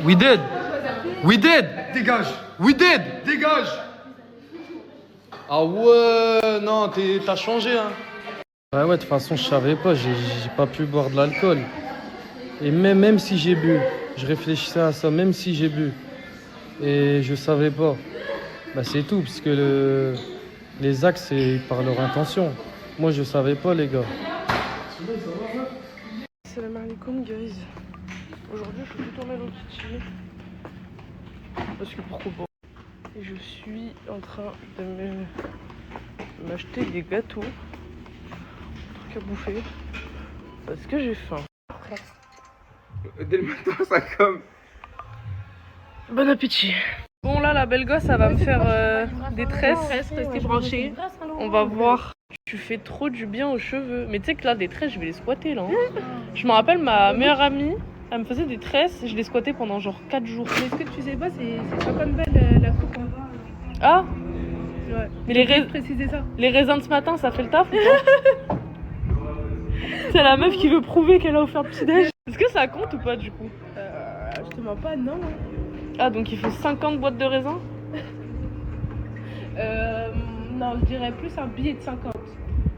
We did! We did! Dégage. We did! Dégage. Ah ouais, non, t'as changé, hein. Ouais, de toute façon, je savais pas, j'ai pas pu boire de l'alcool. Et même si j'ai bu, je réfléchissais à ça, même si j'ai bu, et je savais pas, bah c'est tout, parce que les actes, c'est par leur intention. Moi, je savais pas, les gars. Salam alaikum, guys. Aujourd'hui, je suis plutôt Hello Kitty. Parce que pourquoi pas. Et je suis en train de m'acheter des gâteaux, trucs à bouffer, parce que j'ai faim. Dès le matin, ça comme. Bon appétit. Bon là, la belle gosse, elle va me faire des tresses. Restez branchés. On va voir. Tu fais trop du bien aux cheveux. Mais tu sais que là, des tresses, je vais les squatter là. Hein. Je me rappelle, ma meilleure amie, elle me faisait des tresses, je les squattais pendant genre 4 jours. Mais ce que tu sais pas, c'est pas comme belle la coupe. Hein. Ah, Ouais. Mais les raisins de ce matin, ça fait le taf ou pas? C'est la meuf qui veut prouver qu'elle a offert le petit-déj. Est-ce que ça compte ou pas du coup? Je te mens pas, non. Ah, donc il faut 50 boîtes de raisins? Non, je dirais plus un billet de 50.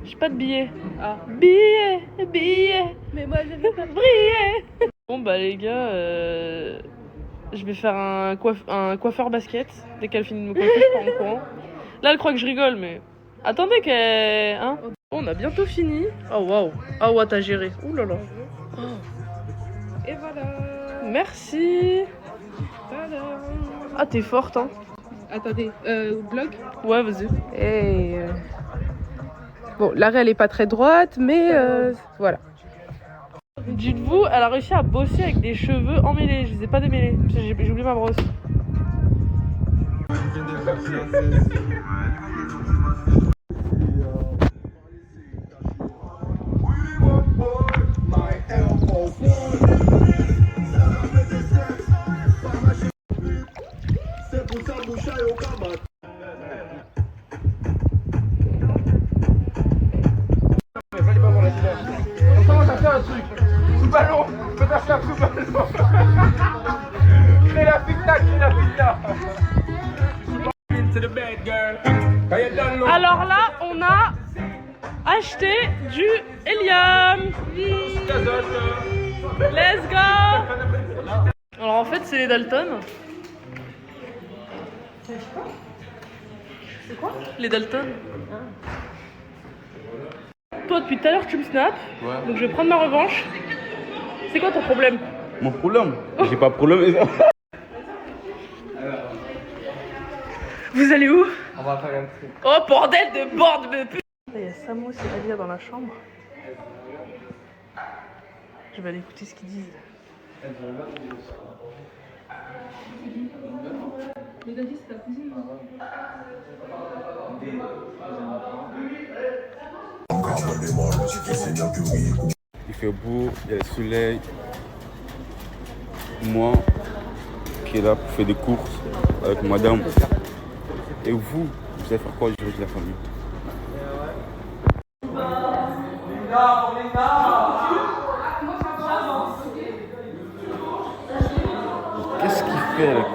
J'ai pas de billet. Ah. Billet. Mais moi, je veux pas briller. Bon, bah, les gars, je vais faire un coiffeur basket. Dès qu'elle finit de me coiffer, je pars en courant. Là, elle croit que je rigole, mais. Attendez qu'elle. Hein? Bon, on a bientôt fini. Oh, waouh. Ah, ouais, t'as géré. Ouh là là. Oh. Et voilà. Merci. Voilà. Ah, t'es forte, hein. Attendez, blog? Ouais, vas-y. Hey, bon, l'arrêt, elle est pas très droite, mais voilà. Dites-vous, elle a réussi à bosser avec des cheveux emmêlés. Je les ai pas démêlés. J'ai oublié ma brosse. On commence à faire un truc. Sous ballon, je peux faire ça sous ballon. Crée la pizza. Alors là, on a acheté du hélium. Let's go. Alors en fait, c'est les Dalton. C'est quoi? Les Dalton. Toi, depuis tout à l'heure, tu me snaps. Ouais. Donc je vais prendre ma revanche. C'est quoi ton problème? Mon problème? J'ai pas de problème. Vous allez où? On va faire un truc. Oh bordel de putain. Il y a Samo et Alia dans la chambre. Je vais aller écouter ce qu'ils disent. Il fait beau, il y a le soleil. Moi qui est là pour faire des courses avec madame. Et vous allez faire quoi aujourd'hui de la famille?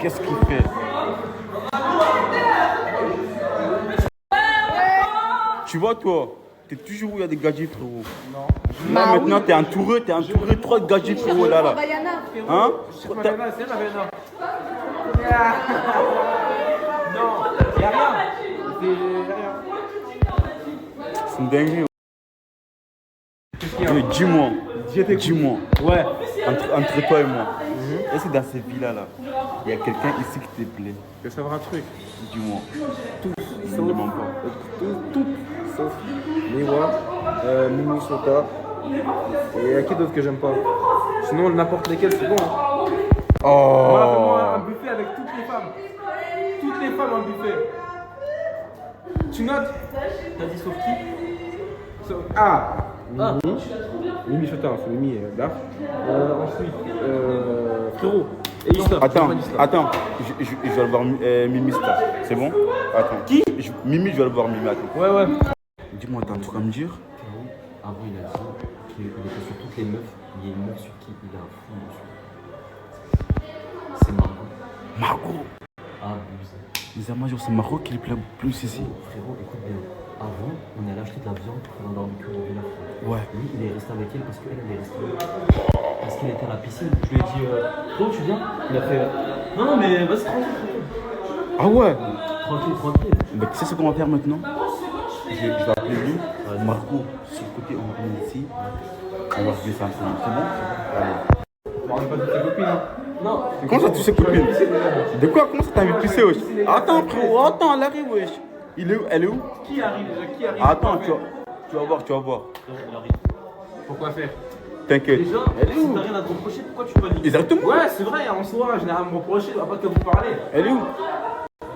Qu'est-ce qu'il fait? Tu vois toi, t'es toujours où il y a des gadgets frérot. Non. Là maintenant t'es entouré trop de gadgets frérot là. Hein? C'est ma Viana. Non, y'a rien. C'est une dinguerie. Dis-moi. Ouais. Entre toi et moi. Est-ce que dans ces villas là, il y a quelqu'un ici qui te plaît? Je veux savoir un truc. Dis-moi. Tous. Je ne demande pas. Toutes. Sauf Miwa, Mimi Sota. Et il y a qui d'autre que j'aime pas? Sinon, n'importe lesquels, c'est bon. Hein. Oh. Fais-moi un buffet avec toutes les femmes. Toutes les femmes, un buffet. Tu notes? T'as dit sauf qui? Mimi Sota, c'est Mimi Daf. Ensuite, frérot. Et Isla. Attends, je vais aller voir Mimi Star. C'est bon? Attends. Qui? Mimi, je vais aller voir Mimi. Attends. Ouais. Dis-moi, t'as un truc à me dire? Avant, il a dit qu'il était sur toutes les meufs. Il y a une meuf sur qui il a un fou dessus. C'est Margot. Margot? Abusé. Les amas, c'est Margot qui lui plaît plus ici. Frérot, écoute bien. Avant, on allait acheter de la viande pour faire un barbecue dans une heure. Ouais. Lui, il est resté avec elle parce qu'elle est restée. Parce qu'il était à la piscine. Je lui ai dit, comment tu viens? Il a fait, non, mais vas-y, tranquille. Ah ouais? Tranquille. Mais tu sais ce qu'on va faire maintenant? Je vais appeler lui. Marco, sur le côté, on va venir ici. On va se descendre. C'est bon? Allez. On va pas de tes copines, hein? Non. Comment ça, tu sais copine? De quoi? Comment ça t'as envie de pisser, wesh? Attends, frérot, elle arrive, wesh. Elle est où? Qui arrive déjà? Qui arrive? Attends, tu vas voir. Elle arrive. Pourquoi faire? T'inquiète. Déjà, elle est si où? t'as rien à te reprocher, pourquoi tu paniques? Exactement. Ouais, c'est vrai, en soi, je n'ai rien à me reprocher, on va pas que vous parler. Elle est où?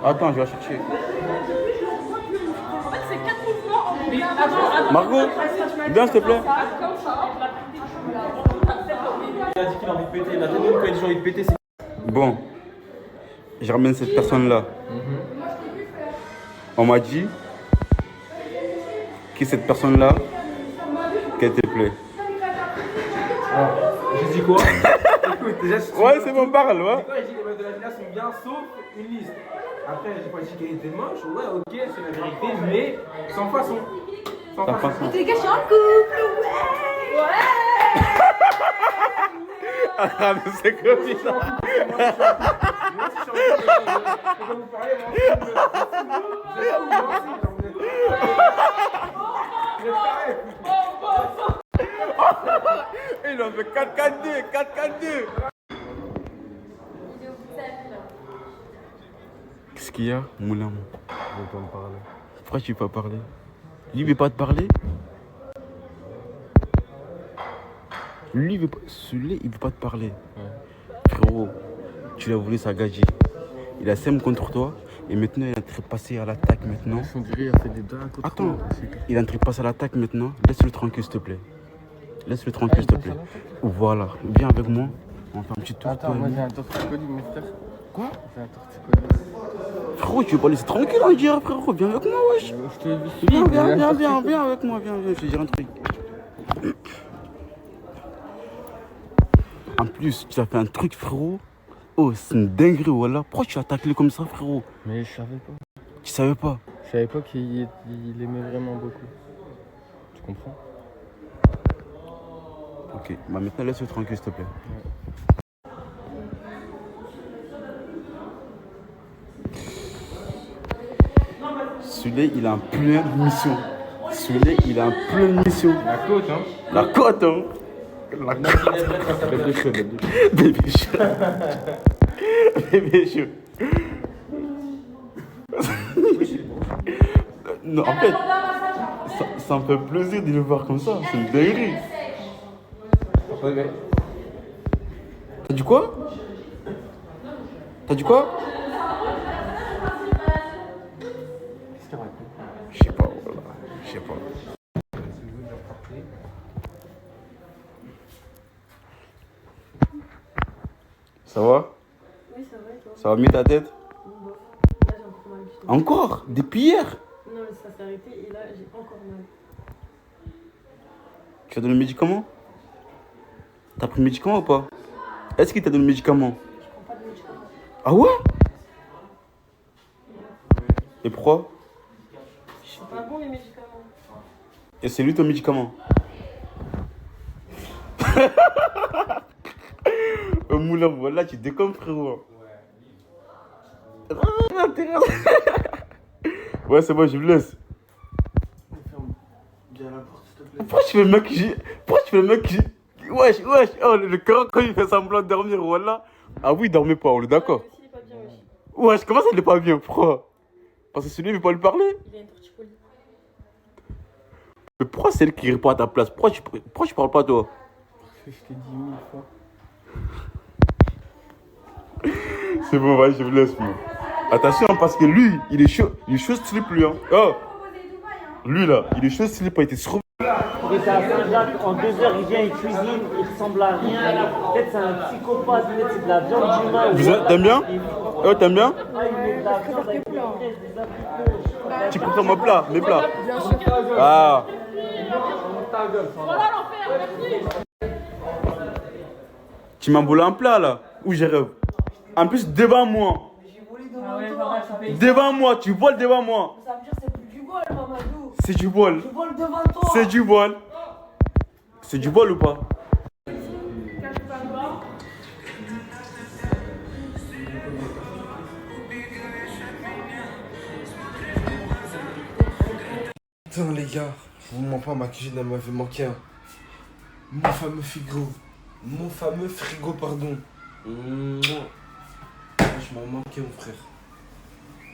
Attends, je vais la chercher. En fait, c'est 4 mouvements en attends. Margot, viens s'il te plaît. Il a dit qu'il a envie de péter, il a tellement quand il a dit j'ai envie de péter, c'est... Bon, je ramène cette personne-là. On m'a dit que cette personne-là, qu'elle te plaît. J'ai dit quoi? Écoute, déjà, Ouais, c'est bon, parle, ouais. J'ai dit les meufs de la villa sont bien, sauf une liste. Après, j'ai pas dit qu'elle était moche. Ouais, ok, c'est la vérité, mais sans façon. Sans façon. Les gars, je suis en couple, ouais. Ah, mais c'est comme ça. Il en fait 4-4-2, 4-4-2. Qu'est-ce qu'il y a, Moulin? Je veux pas me parler. Pourquoi tu veux pas parler? Lui, il veut pas te parler? Lui, il veut pas... Celui-là, il veut pas te parler. Frérot, tu l'as voulu s'agager. Il a sème contre toi et maintenant il est en train de passer à l'attaque maintenant. On dirait qu'il a fait des dingues contre Attends, moi. il est en train de passer à l'attaque maintenant. Laisse-le tranquille, s'il te plaît. Laisse-le tranquille, s'il te plaît. Voilà, viens avec moi. On fait un petit tour. Attends, moi j'ai un torticolis, mon frère. Quoi? J'ai un torticolis. Frérot, tu veux pas laisser tranquille, on dirait, frérot. Viens avec moi, wesh. Viens avec moi, viens, je vais te dire un truc. En plus, tu as fait un truc, frérot. Oh, c'est une dinguerie, voilà. Pourquoi tu as taclé comme ça, frérot? Mais je savais pas. Tu savais pas? Je savais pas qu'il aimait vraiment beaucoup. Tu comprends? Ok, bah maintenant laisse-le tranquille, s'il te plaît. Celui-là, il a un plein de mission. Celui-là, il a un plein de mission. La côte, hein. La côte, hein. La côte. Bête de cheveux, bête de cheveux. Bébé chaud. Bébé chaud. Non, en fait, ça me fait plaisir de le voir comme ça. C'est une dinguerie. T'as dit quoi? T'as dit quoi? Qu'est-ce qu'il raconte? Je sais pas, voilà. Je sais pas. Ça va? Oui, ça va et toi? Ça va mieux ta tête? Là, j'ai encore mal du tout. Encore? Depuis hier? Non, mais ça s'est arrêté et là, j'ai encore mal. Tu as donné le médicament? T'as pris le médicament ou pas? Est-ce qu'il t'a donné le médicament? Je prends pas de médicaments. Ah ouais? Et pourquoi? C'est pas bon les médicaments. Et c'est lui ton médicament? Moulin, voilà, tu déconnes, frérot. Ouais, c'est bon, je me laisse. Pourquoi tu fais le mec qui... Pourquoi tu fais le mec qui... Wesh, oh, le cœur quand il fait semblant de dormir, voilà. Ah oui, il dormait pas, on est d'accord. Wesh, comment ça il est pas bien? Pourquoi? Parce que celui-là il veut pas lui parler? Il a une torticolis. Mais pourquoi c'est elle qui répond à ta place? Pourquoi tu parles pas toi? Parce que je t'ai dit 1000 fois. C'est bon, vas-y, je vous laisse, moi. Attention, parce que lui, il est chaud slip, lui, hein. Oh! Lui, là, il est chaud slip, il était sur... Il était à Saint-Jacques, en 2 heures, il vient, il cuisine, il ressemble à rien. Peut-être c'est un psychopathe, peut-être c'est de la viande d'humain. T'aimes bien? Oh, t'aimes bien? Ah, il met de la viande avec des fraises, des abricots. Tu préfères mon plat, mes plats? Bien sûr. Ah! Voilà l'enfer, merci. Tu m'as volé un plat, là? Où j'ai rêve? En plus, devant moi. Devant moi, tu voles devant moi. Ça veut dire c'est plus du bol, Mamadou. C'est du bol. Tu voles devant toi. C'est du bol. C'est du bol ou pas? Putain les gars, je vous mens pas, ma cuisine elle m'avait manqué un. Mon fameux frigo. Mon fameux frigo, pardon. Je m'en manqué mon frère.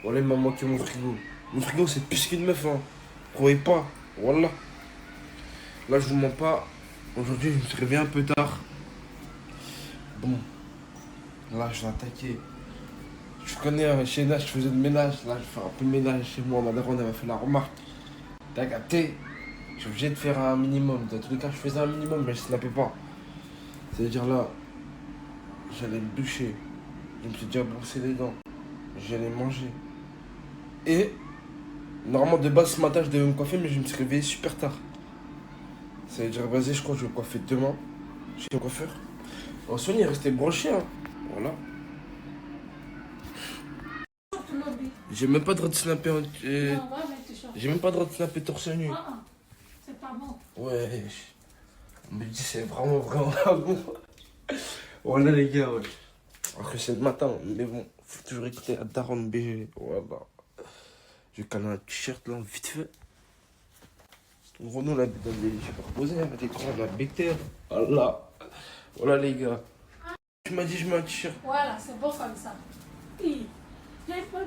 Voilà, il m'a manqué mon frigo. Mon frigo c'est plus qu'une meuf, hein. Croyez pas, voilà. Là je vous mens pas. Aujourd'hui je me suis réveillé un peu tard. Bon. Là je vais attaquer. Je connais chez Nash, je faisais le ménage. Là je vais faire un peu de ménage chez moi. Ma daronne elle m'a fait la remarque. T'as capté? Je suis obligé de faire un minimum. Dans tous les cas je faisais un minimum mais je snappais pas. C'est-à-dire là, j'allais me doucher. Je me suis déjà brossé les dents. J'allais manger. Et Normalement, de base, ce matin, je devais me coiffer, mais je me suis réveillé super tard. Ça veut dire, vas-y, je crois que je vais me coiffer demain chez le coiffeur. Oh, Sonia est restée branchée, hein. Voilà. J'ai même pas le droit de snapper. J'ai même pas le droit de snapper torse nu. C'est pas bon. Ouais. On me dit, c'est vraiment pas bon. Voilà, les gars, ouais. Après, c'est le matin, mais bon, faut toujours écouter la daronne BG. Voilà. Je vais caler un t-shirt là, vite fait. Renaud, là, j'ai pas reposé, hein, l'écran, la BTR. Voilà. Voilà, les gars. Tu m'as dit, je mets un t-shirt. Voilà, c'est bon comme ça. Il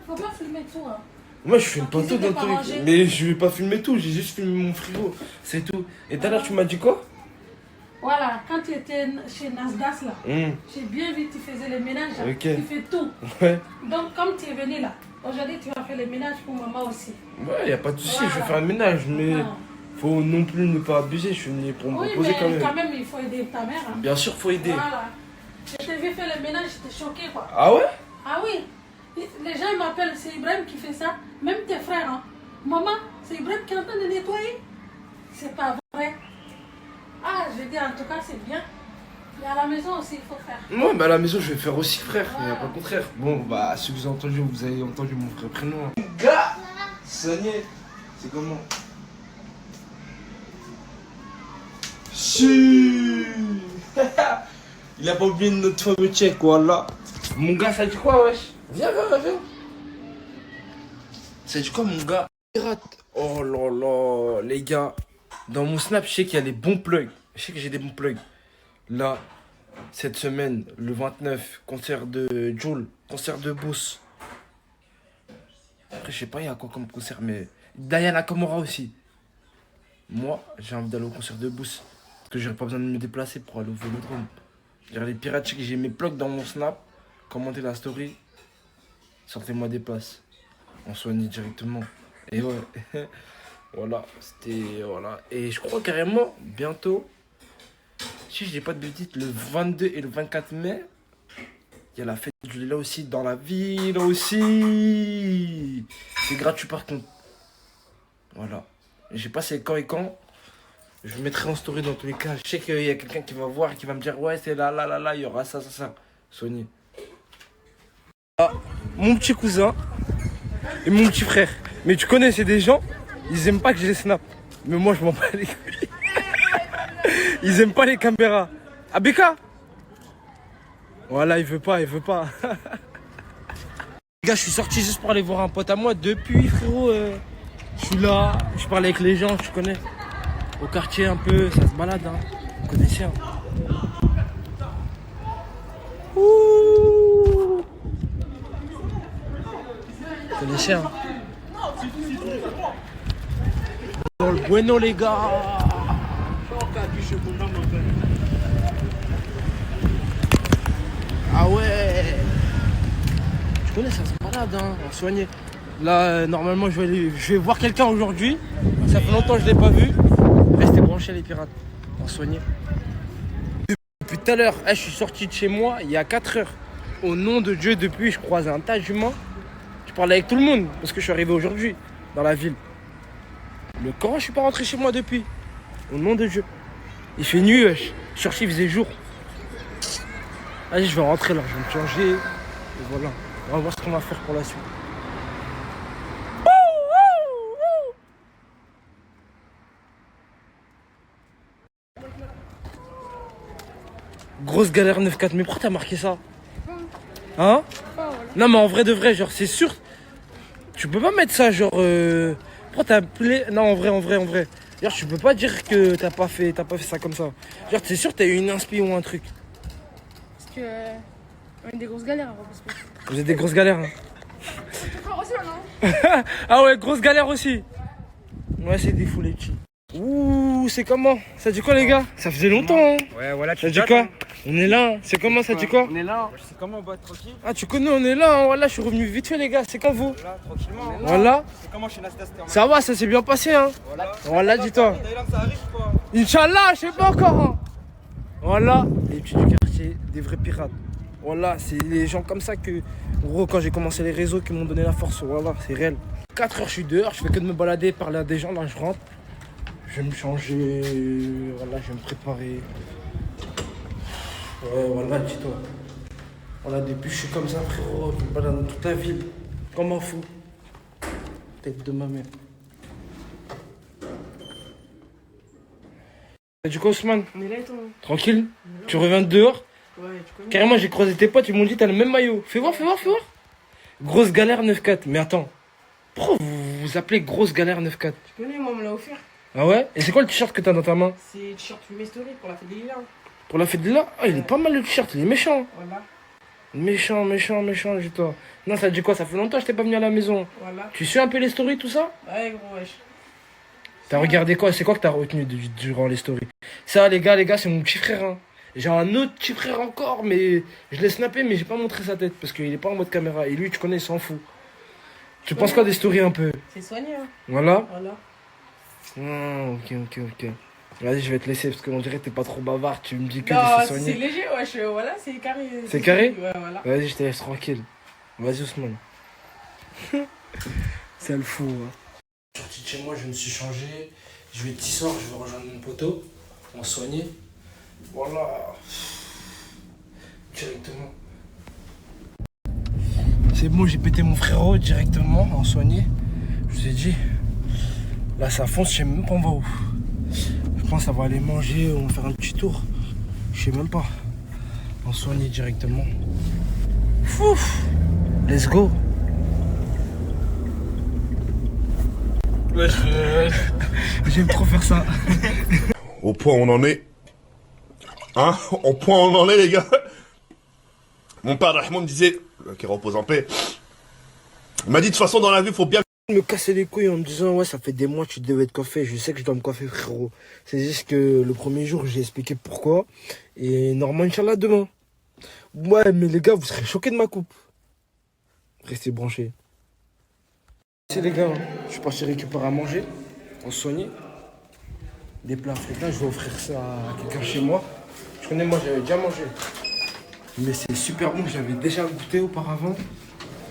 faut pas filmer tout, hein. Moi, je filme pas tout dans le pas truc. manger. Mais je vais pas filmer tout, j'ai juste filmé mon frigo. C'est tout. Et tout à l'heure, tu m'as dit quoi? Voilà, quand tu étais chez Nasdaq là, j'ai bien vu que tu faisais les ménages, Ok. tu fais tout. Ouais. Donc comme tu es venu là, aujourd'hui tu vas faire les ménages pour maman aussi. Ouais, y a pas de souci, je vais faire un ménage, mais faut non plus ne pas abuser. Je suis venu pour me Oui, reposer mais quand même. il faut aider ta mère. Hein. Bien sûr, faut aider. Voilà. Je t'ai vu faire les ménages, j'étais choquée quoi. Ah ouais? Ah oui. Les gens m'appellent, c'est Ibrahim qui fait ça. Même tes frères. Hein. Maman, c'est Ibrahim qui est en train de nettoyer. C'est pas vrai. Ah, je dis en tout cas, c'est bien. Mais à la maison aussi, il faut faire. Moi, bah à la maison, je vais faire aussi, frère. Il n'y a pas le contraire. Bon, bah, si vous avez entendu mon vrai prénom. Gars! Sonia, c'est comment? Si. Il a pas oublié notre fameux check, voilà. Mon gars, ça dit quoi, wesh? Viens. Ça dit quoi, mon gars? Pirate. Oh là là, les gars. Dans mon snap, je sais qu'il y a les bons plugs. Je sais que j'ai des bons plugs. Là, cette semaine, le 29, concert de Joule, concert de Boss. Après, je sais pas, il y a quoi comme concert, mais Diana Kamora aussi. Moi, j'ai envie d'aller au concert de Boss. Parce que j'aurais pas besoin de me déplacer pour aller au Vélodrome. Les pirates, je sais que j'ai mes plugs dans mon snap. Commentez la story. Sortez-moi des places. On soigne directement. Et ouais. Voilà, c'était... Voilà. Et je crois carrément, bientôt, si je dis pas de bêtises, le 22 et le 24 mai, il y a la fête du Lila aussi, dans la ville aussi. C'est gratuit par contre. Voilà. Je sais pas c'est quand et quand. Je mettrai en story dans tous les cas. Je sais qu'il y a quelqu'un qui va voir et qui va me dire, ouais, c'est là, il y aura ça. Soignez. Ah, mon petit cousin et mon petit frère. Mais tu connais, c'est des gens... Ils aiment pas que je les snap. Mais moi, je m'en bats les couilles. Ils aiment pas les caméras. Ah, Beka? Voilà, il veut pas. Les gars, je suis sorti juste pour aller voir un pote à moi. Depuis, frérot, je suis là. Je parle avec les gens, tu connais. Au quartier, un peu, ça se balade. Hein. Vous connaissez, hein. Ouh. Vous connaissez, hein. Dans le bueno, les gars. Ah ouais. Tu connais, ça se balade, hein. On soignait. Là, normalement, je vais voir quelqu'un aujourd'hui. Ça fait longtemps que je l'ai pas vu. Restez branchés, les pirates. On soignait. Depuis tout à l'heure, je suis sorti de chez moi il y a 4 heures. Au nom de Dieu, depuis, je croise un tas d'humains. Je parlais avec tout le monde parce que je suis arrivé aujourd'hui dans la ville. Le camp, je suis pas rentré chez moi depuis. Au nom de Dieu. Il fait nuit, wesh. Je suis sorti, il faisait jour. Allez, je vais rentrer là, je vais me changer. Et voilà. On va voir ce qu'on va faire pour la suite. Grosse galère 9-4, mais pourquoi t'as marqué ça? Hein? Non mais en vrai de vrai, genre c'est sûr. Tu peux pas mettre ça genre... Pourquoi t'as appelé... Non en vrai. Genre tu peux pas dire que t'as pas fait ça comme ça. Genre c'est sûr t'as eu une inspi ou un truc. Parce que... on a des grosses galères à reposer. Vous êtes des grosses galères hein. Aussi, non? Ah ouais, grosse galère aussi. Ouais c'est des fous les petits. Ouh, c'est comment? Ça dit quoi les gars? Ça faisait longtemps hein. Ouais, voilà, ça dit quoi? On est là, hein. C'est comment, ça dit quoi? On est là, c'est comment, bah, tranquille. Ah, tu connais, on est là, hein. Voilà, je suis revenu vite fait les gars, c'est quand vous? Voilà, tranquillement. Voilà. C'est comment chez Nasdaq? Ça va, ça s'est bien passé hein. Voilà, dis-toi. Ça arrive quoi? Inch'Allah, je sais pas encore hein. Voilà, les petits du quartier, des vrais pirates. Voilà, c'est les gens comme ça que Gros, quand j'ai commencé les réseaux qui m'ont donné la force, voilà, c'est réel. 4 heures, je suis dehors, je fais que de me balader, parler à des gens, là je rentre. Je vais me changer, voilà, je vais me préparer. Ouais, voilà, dis-toi. Voilà, depuis je suis comme ça, frérot, je me balade dans toute la ville, comme un fou. Tête de ma mère. T'as dit quoi, Ousmane? On est là et toi? Tranquille? Tu reviens de dehors? Ouais, tu connais. Carrément, j'ai croisé tes potes, ils m'ont dit t'as le même maillot. Fais voir, fais voir, fais voir. Grosse galère 9-4. Mais attends, pourquoi vous vous appelez grosse galère 9-4? Tu connais, moi, on me l'a offert. Ah ouais? Et c'est quoi le t-shirt que t'as dans ta main? C'est le t-shirt Fumé Story pour la fête des lilas. Pour la fête de là? Ah, il est pas mal le t-shirt, il est méchant. Voilà. Méchant, dis-toi. Non, ça dit quoi? Ça fait longtemps que je t'ai pas venu à la maison. Voilà. Tu suis un peu les stories, tout ça? Ouais, gros, wesh. T'as regardé quoi? C'est quoi que t'as retenu durant les stories? Ça, les gars, c'est mon petit frère. Hein. J'ai un autre petit frère encore, mais je l'ai snappé, mais j'ai pas montré sa tête parce qu'il est pas en mode caméra. Et lui, tu connais, il s'en fout. Tu penses quoi des stories un peu? C'est soigné, hein. Voilà. Voilà. Ok. Vas-y, je vais te laisser parce qu'on dirait que t'es pas trop bavard. Tu me dis que Non, c'est soigné. c'est léger, wesh. Voilà, c'est carré. C'est carré? Ouais, voilà. Vas-y, je te laisse tranquille. Vas-y, Ousmane. C'est le fou. Hein. Je suis sorti de chez moi, je me suis changé. Je vais de soir, je vais rejoindre mon poteau. On soigner. Voilà. Directement. C'est bon, j'ai pété mon frérot directement en soigné. Je vous ai dit. Là, ça fonce, je sais même pas on va où. Je pense qu'on va aller manger, on va faire un petit tour. Je sais même pas. En soigné directement. Fouf. Let's go. J'aime trop faire ça. Au point où on en est. Hein? Au point où on en est, les gars. Mon père, Rahman, me disait, qui repose en paix, il m'a dit, de toute façon, dans la vie, il faut bien Me casser les couilles en me disant, ouais, ça fait des mois que tu devais te coiffer. Je sais que je dois me coiffer, frérot. C'est juste que le premier jour, j'ai expliqué pourquoi. Et normalement, Inch'Allah, demain. Ouais, mais les gars, vous serez choqués de ma coupe. Restez branchés. C'est les gars, je suis parti récupérer à manger, on se soignait. Des plats africains, je vais offrir ça à quelqu'un chez moi. Je connais, moi j'avais déjà mangé. Mais c'est super bon, j'avais déjà goûté auparavant.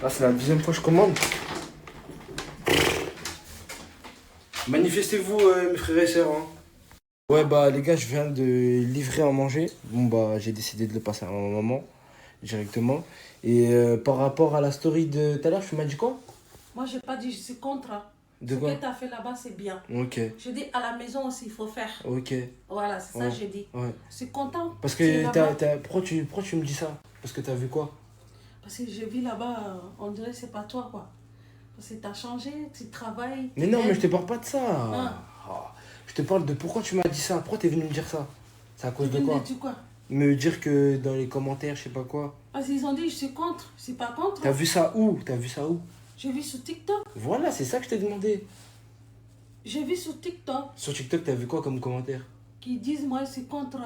Là c'est la deuxième fois que je commande. Manifestez-vous mes frères et sœurs. Hein. Ouais bah les gars, je viens de livrer à manger. Bon bah j'ai décidé de le passer à ma maman directement. Et par rapport à la story de tout à l'heure, tu m'as dit quoi? Moi, j'ai pas dit je suis contre. De Ce quoi? que tu as fait là-bas, c'est bien. Ok. Je dis à la maison aussi, il faut faire. Ok. Voilà, c'est ça Ouais. que j'ai dit. Ouais. Je suis content. Parce Tu es que là-bas. pourquoi tu me dis ça? Parce que t'as vu quoi? Parce que j'ai vu là-bas, on dirait que c'est pas toi, quoi. Parce que tu as changé, tu travailles. Mais non, mais je te parle pas de ça. Ah. Ah. Je te parle de pourquoi tu m'as dit ça. Pourquoi t'es venu me dire ça? C'est à cause de quoi? Tu quoi? Me dire que dans les commentaires, je sais pas quoi. Parce qu'ils ont dit je suis contre. Je suis pas contre. T'as vu ça où? T'as vu ça où? J'ai vu sur TikTok. Voilà, c'est ça que je t'ai demandé. J'ai vu sur TikTok Sur TikTok, t'as vu quoi comme commentaire? qui disent moi, je suis contre.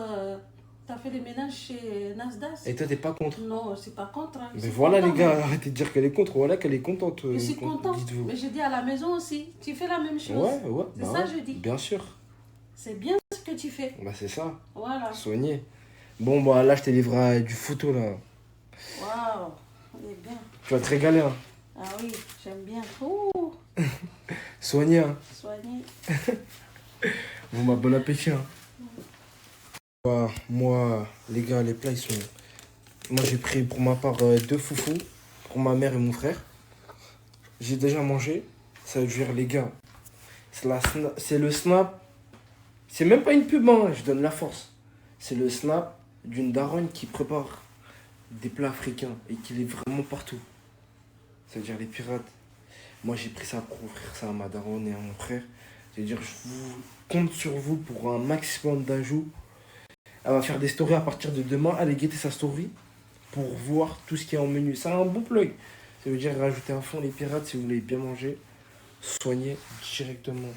Tu as fait les ménages chez Nasdaq. Et toi, t'es pas contre? Non, je suis pas contre. Hein. Je Mais suis voilà content, les gars, mais- arrêtez de dire qu'elle est contre. Voilà qu'elle est contente. Je suis content. Dites-vous. Mais je dis à la maison aussi, tu fais la même chose. Ouais, ouais. C'est bah ça ouais, je dis. Bien sûr. C'est bien ce que tu fais. Bah c'est ça. Voilà. Soigné. Bon bah là, je t'ai livré du photo là. Waouh, on est bien. Tu vas te régaler. Hein. Ah oui, j'aime bien. Ouh, Soigné. Hein. soigné. Bon bah bon appétit. Hein. Moi, les gars, les plats ils sont. Moi j'ai pris pour ma part 2 foufous pour ma mère et mon frère. J'ai déjà mangé. Ça veut dire les gars. C'est le snap. C'est même pas une pub, hein, je donne la force. C'est le snap d'une daronne qui prépare des plats africains et qui les vraiment partout. Ça veut dire les pirates. Moi j'ai pris ça pour offrir ça à ma daronne et à mon frère. C'est-à-dire je vous compte sur vous pour un maximum d'ajouts. Elle va faire des stories à partir de demain. Allez guetter sa story pour voir tout ce qu'il y a en menu. C'est un bon plug. Ça veut dire rajouter à fond les pirates si vous voulez bien manger. Soigner directement.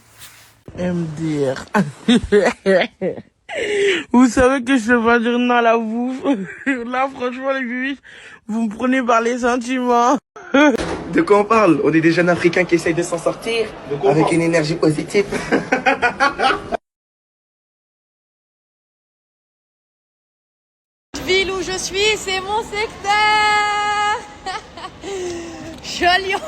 MDR. Vous savez que je peux pas dire non à la bouffe. Là, franchement, les bébés, vous me prenez par les sentiments. De quoi on parle? On est des jeunes Africains qui essayent de s'en sortir avec une énergie positive. Ville où je suis, c'est mon secteur. Je suis à Lyon.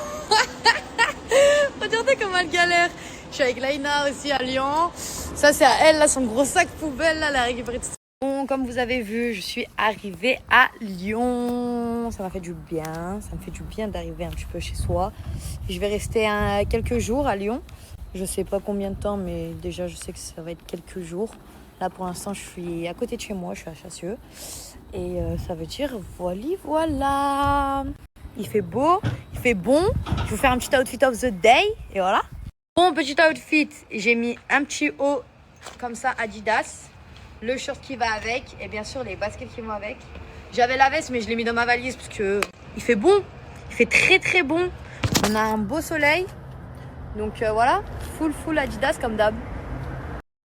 Regardez comme elle galère. Je suis avec Laïna aussi à Lyon. Ça, c'est à elle, là, son gros sac poubelle, là, elle a récupéré tout ça. Bon, comme vous avez vu, je suis arrivée à Lyon. Ça m'a fait du bien. Ça me fait du bien d'arriver un petit peu chez soi. Je vais rester quelques jours à Lyon. Je sais pas combien de temps, mais déjà, je sais que ça va être quelques jours. Là, pour l'instant, je suis à côté de chez moi. Je suis à Chassieux. Et ça veut dire, voilà. Il fait beau, il fait bon. Je vais vous faire un petit outfit of the day. Et voilà. Bon, petit outfit. J'ai mis un petit haut comme ça, Adidas. Le short qui va avec. Et bien sûr, les baskets qui vont avec. J'avais la veste, mais je l'ai mis dans ma valise parce que il fait bon. Il fait très très bon. On a un beau soleil. Donc voilà. Full Adidas comme d'hab.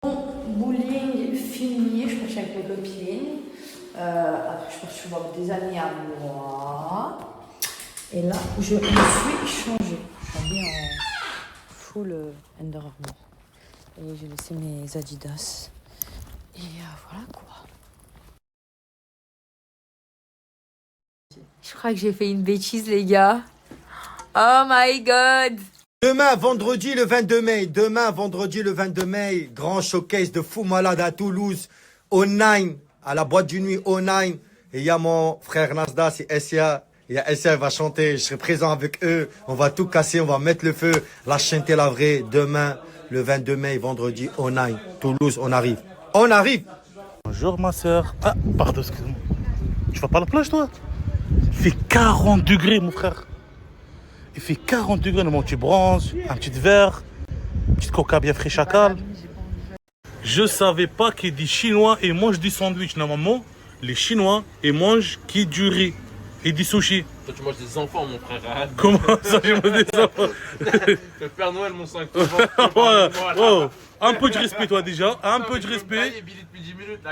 Bon, bowling fini. Je suis avec mes copines. Après, je pense que je vais voir des amis à moi. Et là, je me suis changée. Je suis habillée en full Under Armour. Et j'ai laissé mes Adidas. Et voilà quoi. Je crois que j'ai fait une bêtise, les gars. Oh my god. Demain, vendredi le 22 mai. Demain, vendredi le 22 mai. Grand showcase de fou malade à Toulouse. Au 9, à la boîte du nuit au 9. Et il y a mon frère Nasda, c'est Essia. Il y a Essia, elle va chanter. Je serai présent avec eux. On va tout casser, on va mettre le feu. La chanter la vraie. Demain, le 22 mai, vendredi au 9. Toulouse, on arrive. On arrive. Bonjour ma soeur. Ah, pardon, excuse-moi. Tu vas pas à la plage toi? Il fait 40 degrés mon frère. Il fait 40 degrés, mon petit bronze, un petit verre, une petite coca bien fraîche à cal. Je savais pas qu'il dit chinois et mange du sandwich. Normalement, les chinois, ils mangent qui du riz et du sushi. Toi tu manges des enfants mon frère. Arrête. Comment ça je mange des enfants? Le Père Noël mon 5 Oh, un peu de respect toi déjà, un peu de respect.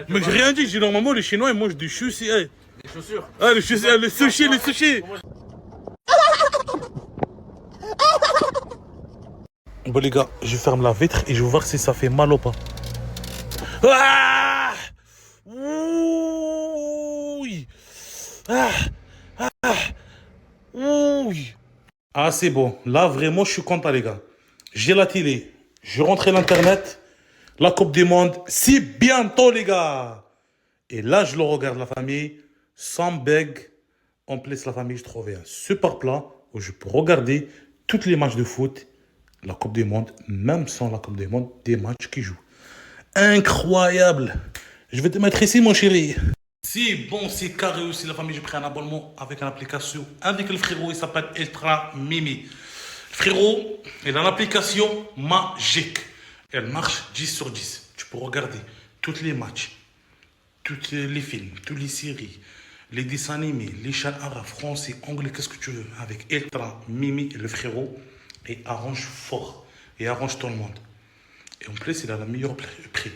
Mais j'ai rien dit, j'ai dit normalement les chinois ils mangent du sushi. Des chaussures. Ah le sushi, le sushi. Bon les gars, je ferme la vitre et je vais voir si ça fait mal ou pas. Ah oui. Oui. Ah c'est bon, là vraiment je suis content les gars. J'ai la télé, je rentre l'internet, la Coupe du Monde, c'est bientôt les gars. Et là je le regarde la famille, sans beg, en plus la famille je trouvais un super plan où je peux regarder toutes les matchs de foot, la Coupe du Monde, même sans la Coupe du Monde, des matchs qui jouent. Incroyable. Je vais te mettre ici mon chéri. Si bon, c'est carré aussi la famille, j'ai pris un abonnement avec une application avec le frérot, il s'appelle Ultra Mimi. Le frérot, il a une application magique. Elle marche 10 sur 10. Tu peux regarder tous les matchs, tous les films, toutes les séries, les dessins animés, les chaînes arabes, français, anglais, qu'est-ce que tu veux. Avec Ultra Mimi et le frérot, et arrange fort. Et arrange tout le monde. Et en plus, il a le meilleur prix.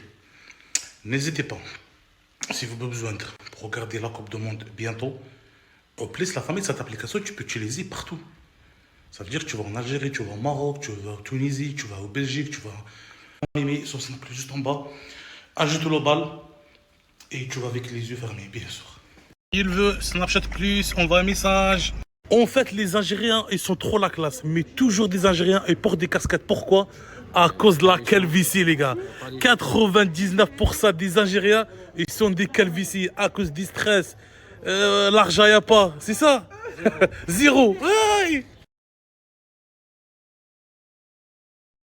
N'hésitez pas. Si vous avez besoin pour regarder la Coupe du Monde bientôt, en plus, la famille, cette application, tu peux l'utiliser partout. Ça veut dire que tu vas en Algérie, tu vas au Maroc, tu vas en Tunisie, tu vas au Belgique, tu vas en Mimi, son snap juste en bas. Ajoute le bal et tu vas avec les yeux fermés, bien sûr. Il veut Snapchat Plus, envoie un message. En fait, les Algériens, ils sont trop la classe. Mais toujours des Algériens, ils portent des casquettes. Pourquoi? À cause de la calvitie, les gars. 99% des Algériens, ils sont des calvities à cause du stress. L'argent, il n'y a pas. C'est ça? Zéro.